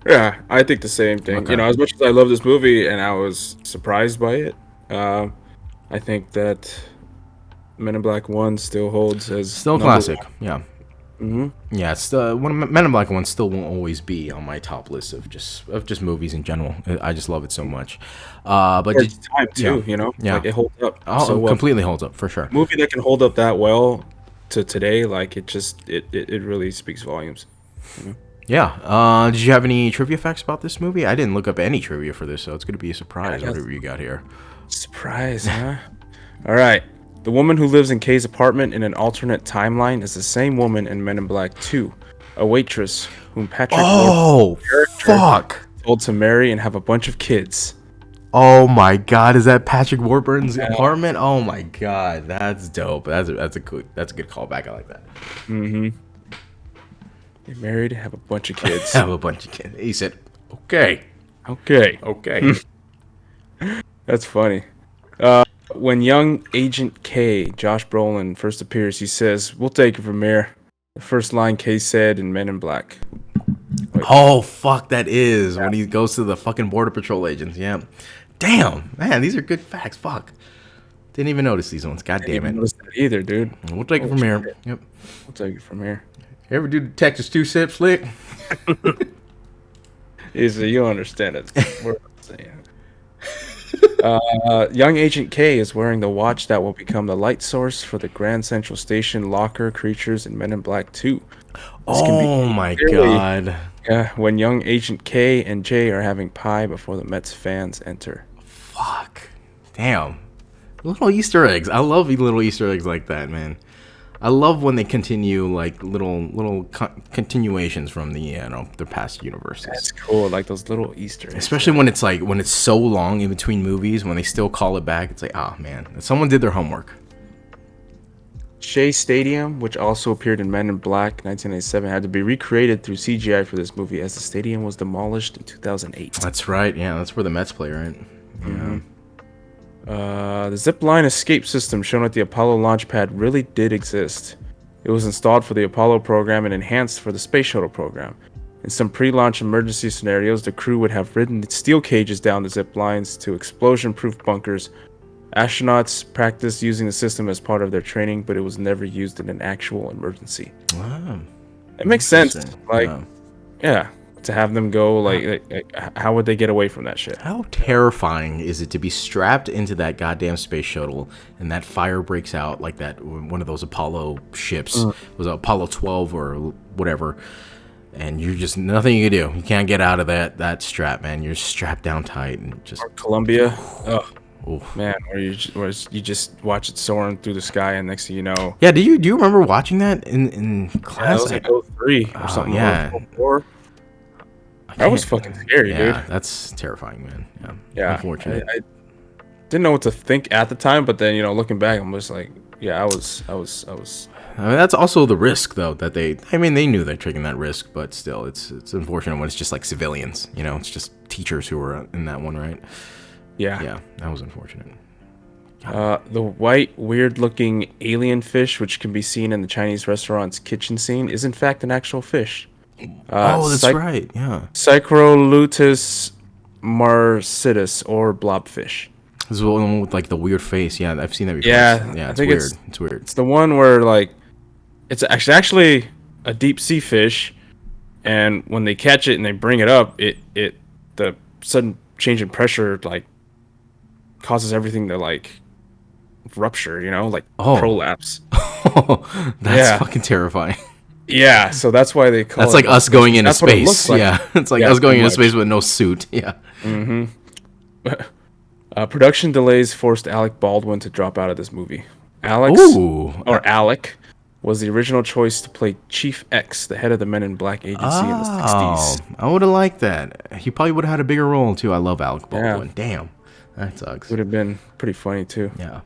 Yeah, I think the same thing. Okay. You know, as much as I love this movie and I was surprised by it, I think that Men in Black 1 still holds as Still number classic. one. Yeah. Yeah, it's Men in Black 1 still won't always be on my top list of just movies in general. I just love it so much. But For its time too, you know, Yeah. like it holds up. oh, so well. completely holds up for sure. Movie that can hold up that well, to today, like it really speaks volumes. Yeah. Did you have any trivia facts about this movie? I didn't look up any trivia for this, so it's gonna be a surprise. Whatever you got here. Surprise, huh? All right. The woman who lives in Kay's apartment in an alternate timeline is the same woman in Men in Black 2, a waitress whom Patrick Oh, fuck. told to marry and have a bunch of kids. Oh my God, is that Patrick Warburton's apartment? Oh my God, that's dope. That's a good callback. I like that. They married and have a bunch of kids. Have a bunch of kids. He said, "Okay, Okay. okay." That's funny. When young Agent K, Josh Brolin, first appears, he says, "We'll take it from here." The first line K said in Men in Black. Oh fuck, that is when he goes to the fucking border patrol agents. Yeah, damn man, these are good facts. Fuck, didn't even notice these ones. God damn I didn't it. notice that either, dude. We'll take it from here. Yep. We'll take it from here. You ever do the Texas two sip slick? Easy, you'll understand it. What I'm saying. Young Agent K is wearing the watch that will become the light source for the Grand Central Station locker creatures in Men in Black 2. Oh my clearly- God. Yeah, when young Agent K and J are having pie before the Mets fans enter. Fuck. Damn. Little Easter eggs. I love little Easter eggs like that, man. I love when they continue like little continuations from the the past universes. That's cool, like those little Easter eggs. Especially when it's so long in between movies, when they still call it back. It's like, oh man, someone did their homework. Shea Stadium, which also appeared in Men in Black 1997, had to be recreated through CGI for this movie as the stadium was demolished in 2008. That's right. Yeah, that's where the Mets play, right? Yeah. The Zipline escape system shown at the Apollo launch pad really did exist. It was installed for the Apollo program and enhanced for the Space Shuttle program. In some pre-launch emergency scenarios, the crew would have ridden steel cages down the zip lines to explosion-proof bunkers. Astronauts practiced using the system as part of their training, but it was never used in an actual emergency. Wow. It makes sense. Interesting. Like, Yeah. to have them go, like, how would they get away from that shit? How terrifying is it to be strapped into that goddamn space shuttle and that fire breaks out like that one of those Apollo ships was it Apollo 12 or whatever, and you're just nothing you can do. You can't get out of that strap, man. You're strapped down tight and just Columbia. Oh, oof. man, where you just watch it soaring through the sky, and next thing you know, Yeah, do you remember watching that in that class? was like 03 or Oh, something. yeah. Or 04. That was fucking scary, Yeah, dude. that's terrifying, man. Yeah, Yeah, unfortunate. I didn't know what to think at the time, but then looking back, I'm just like, yeah, I was. I mean, that's also the risk, though, that they knew they're taking that risk, but still, it's unfortunate when it's just like civilians, it's just teachers who were in that one, right? Yeah. Yeah, that was unfortunate. The white, weird-looking alien fish, which can be seen in the Chinese restaurant's kitchen scene, is in fact an actual fish. Oh, that's right, yeah. Psycholutus marcitus, or blobfish. This is the one with, like, the weird face. Yeah, I've seen that before. Yeah, Yeah, I it's think weird. It's weird. It's the one where, like, it's actually a deep sea fish, and when they catch it and they bring it up, the sudden change in pressure, like, causes everything to, like, rupture, like prolapse. That's fucking terrifying. Yeah, so that's why they call That's it like us going into that's what it space. looks like. Yeah, it's like Yeah, us going pretty into space much. with no suit. Yeah. Production delays forced Alec Baldwin to drop out of this movie. Ooh. Alec was the original choice to play Chief X, the head of the Men in Black agency in the 60s. I would have liked that. He probably would have had a bigger role too. I love Alec Baldwin. Yeah. Damn, that sucks. Would have been pretty funny too. Yeah.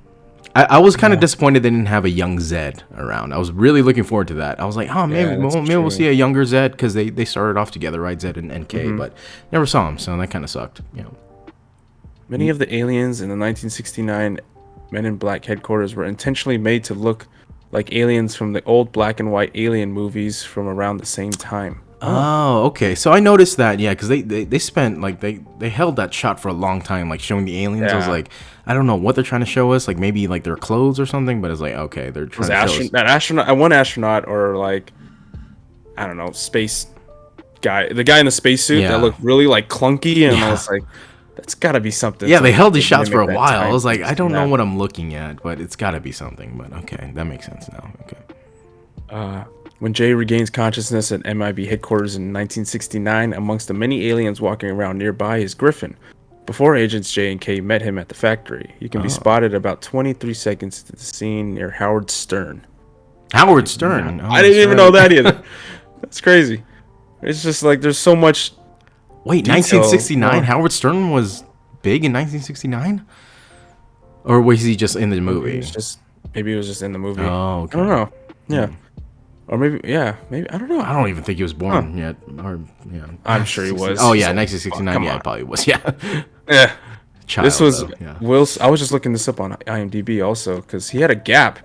I was kind of disappointed they didn't have a young Zed around. I was really looking forward to that. I was like, oh, maybe that's maybe we'll true. see a younger Zed because they started off together, right? Zed and NK, but never saw him, so that kind of sucked. Many of the aliens in the 1969 Men in Black headquarters were intentionally made to look like aliens from the old black and white alien movies from around the same time. Oh, okay. So I noticed that, yeah, because they spent like they held that shot for a long time, like showing the aliens. I was Yeah. like, I don't know what they're trying to show us, like maybe like their clothes or something. But it's like, okay, they're trying to show us. That astronaut, one astronaut, or like, I don't know, space guy, the guy in the spacesuit Yeah. that looked really like clunky, and Yeah. I was like, that's got to be something. Yeah, they to held these shots for a mimic that while. I was like, I don't know Yeah. what I'm looking at, but it's got to be something. But okay, that makes sense now. Okay. When Jay regains consciousness at MIB headquarters in 1969, amongst the many aliens walking around nearby is Griffin. Before agents J and K met him at the factory, he can be spotted about 23 seconds into the scene near Howard Stern. Howard Stern. Oh, I didn't that's even right. know that either. That's crazy. It's just like there's so much. Wait, detail. 1969? Yeah. Howard Stern was big in 1969? Or was he just in the movie? Maybe it was just in the movie. Oh, okay. I don't know. Yeah. Or maybe I don't know. I don't even think he was born yet. Or yeah, I'm sure he was. Oh yeah, So, 1969. come Yeah, on. it probably was. Yeah. Yeah. Child, This was though, yeah. I was just looking this up on IMDb also because he had a gap.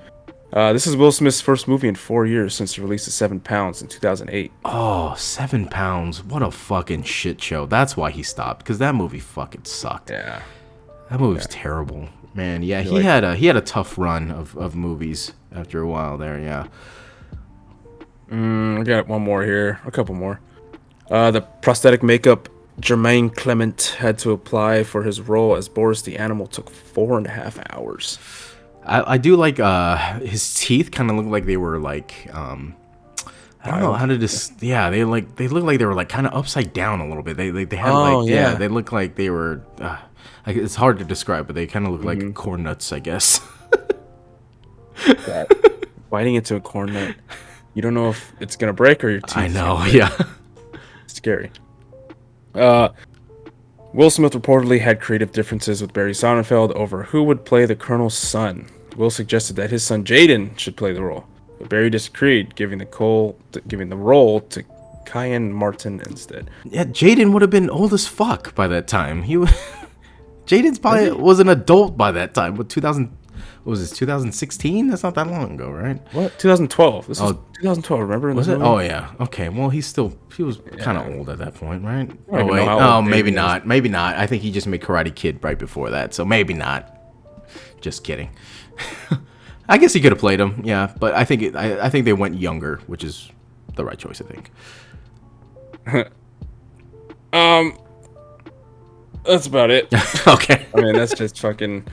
This is Will Smith's first movie in 4 years since the release of 7 Pounds in 2008. Oh, 7 Pounds. What a fucking shit show. That's why he stopped, because that movie fucking sucked. Yeah. That movie was terrible. Man, yeah, he like- had a tough run of movies after a while there, yeah. I got one more here. A couple more. The prosthetic makeup Jermaine Clement had to apply for his role as Boris the Animal took 4.5 hours. I do like his teeth kind of look like they were like I don't know how to yeah, they look like they were like kind of upside down a little bit. They had yeah. they look like they were like, it's hard to describe, but they kind of look like corn nuts, I guess. Biting into a corn nut. You don't know if it's gonna break or your teeth. I know, yeah. Scary. Will Smith reportedly had creative differences with Barry Sonnenfeld over who would play the Colonel's son. Will suggested that his son Jaden should play the role, but Barry disagreed, giving the role to Kyan Martin instead. Yeah, Jaden would have been old as fuck by that time. Jaden's probably was an adult by that time. What 2016? That's not that long ago, right? What? 2012. This was 2012. Remember? Was it? Oh yeah. Okay. Well, he was kind of old at that point, right? Oh even wait. know how Oh, old maybe Jaden not. Maybe not. I think he just made Karate Kid right before that, so maybe not. Just kidding. I guess he could have played him. Yeah, but I think I think they went younger, which is the right choice. I think. That's about it. Okay. I mean, that's just fucking.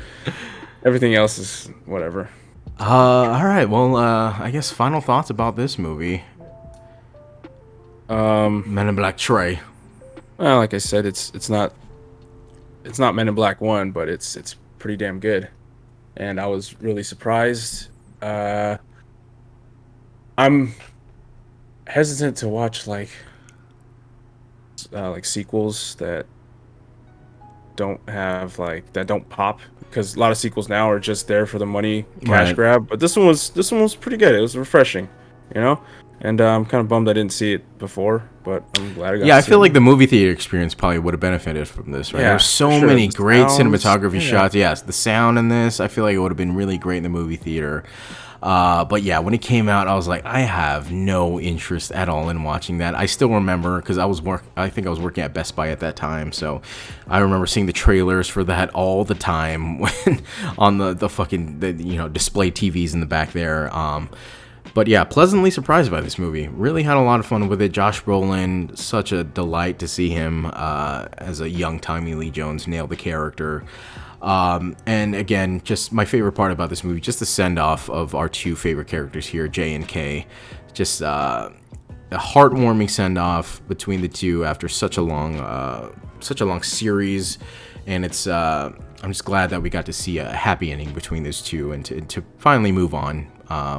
Everything else is whatever. All right. Well, I guess final thoughts about this movie. Men in Black Trey. Well, like I said, it's not Men in Black 1, but it's pretty damn good. And I was really surprised. I'm hesitant to watch like sequels that don't pop, because a lot of sequels now are just there for the money cash Right. grab. But this one was pretty good. It was refreshing, you know. And I'm kind of bummed I didn't see it before, but I'm glad I got. Yeah, I to see feel it. like the movie theater experience probably would have benefited from this, right? Yeah, There's so for sure. many The great sounds, cinematography yeah. shots. Yes, the sound in this, I feel like it would have been really great in the movie theater. But yeah, when it came out, I was like, I have no interest at all in watching that. I still remember, because I think I was working at Best Buy at that time, so I remember seeing the trailers for that all the time when on the fucking display TVs in the back there. But yeah, pleasantly surprised by this movie. Really had a lot of fun with it. Josh Brolin, such a delight to see him as a young Tommy Lee Jones nail the character. And again, just my favorite part about this movie, just the send-off of our two favorite characters here, J and K. Just a heartwarming send-off between the two after such a long series. And it's I'm just glad that we got to see a happy ending between those two, and to finally move on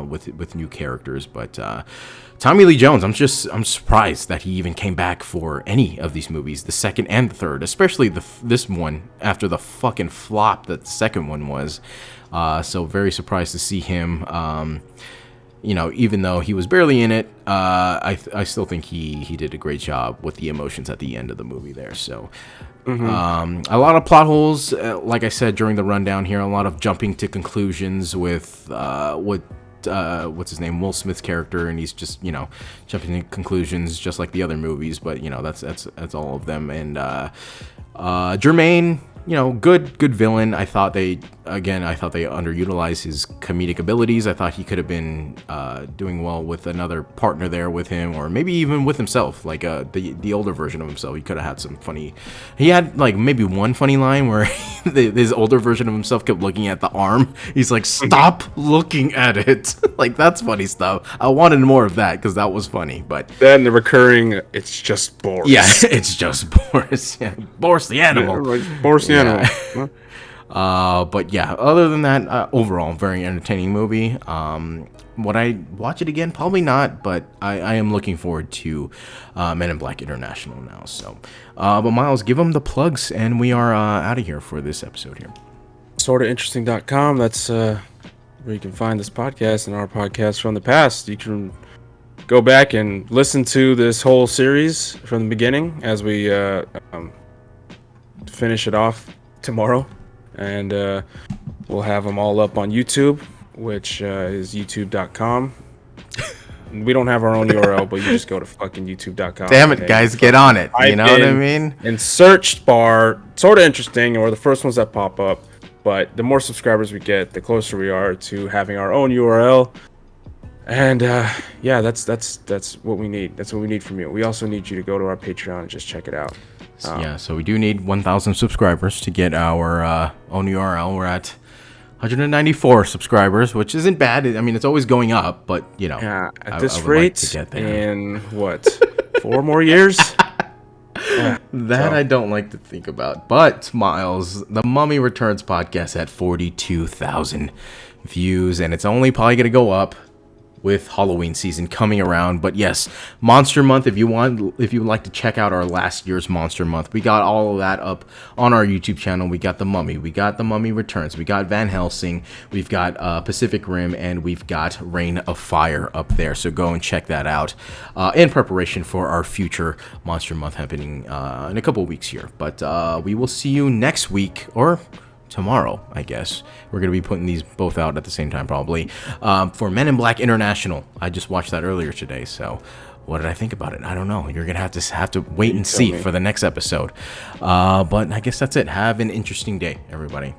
with new characters. But Tommy Lee Jones, I'm surprised that he even came back for any of these movies, the second and the third, especially this one after the fucking flop that the second one was. So very surprised to see him. Even though he was barely in it, I still think he did a great job with the emotions at the end of the movie there. So a lot of plot holes, like I said during the rundown here, a lot of jumping to conclusions with what's his name, Will Smith's character, and he's just jumping to conclusions just like the other movies. But that's all of them. And Jermaine, good villain. I thought they underutilized his comedic abilities. I thought he could have been doing well with another partner there with him, or maybe even with himself, like the older version of himself. He could have had some funny. He had like maybe one funny line where his older version of himself kept looking at the arm. He's like, "Stop looking at it." Like, that's funny stuff. I wanted more of that because that was funny. But then the recurring, it's just Boris. yeah, it's just Boris. Yeah, Boris the animal. Like, Boris the animal. But yeah, other than that, overall, very entertaining movie. Would I watch it again? Probably not, but I am looking forward to Men in Black International now. So, but Myles, give them the plugs, and we are out of here for this episode here. Sortainteresting.com. That's where you can find this podcast and our podcast from the past. You can go back and listen to this whole series from the beginning as we finish it off tomorrow. And we'll have them all up on YouTube, which is youtube.com. We don't have our own URL, but you just go to fucking youtube.com. Damn it, guys, get on it. You know what I mean? And search bar, Sorta Interesting, or the first ones that pop up. But the more subscribers we get, the closer we are to having our own URL. And yeah, that's what we need. That's what we need from you. We also need you to go to our Patreon and just check it out. So we do need 1,000 subscribers to get our own URL. We're at 194 subscribers, which isn't bad. I mean, it's always going up, but at I this would rate, like to get there. in what, 4 more years? I don't like to think about. But Myles, the Mummy Returns podcast at 42,000 views, and it's only probably gonna go up with Halloween season coming around. But yes, Monster Month, if you would like to check out our last year's Monster Month, we got all of that up on our YouTube channel. We got The Mummy, we got The Mummy Returns, we got Van Helsing, we've got Pacific Rim, and we've got Reign of Fire up there. So go and check that out in preparation for our future Monster Month happening in a couple of weeks here. But we will see you next week, or tomorrow, I guess. We're going to be putting these both out at the same time, probably, for Men in Black International. I just watched that earlier today, so what did I think about it? I don't know. You're going to have to wait and see for the next episode. But I guess that's it. Have an interesting day, everybody.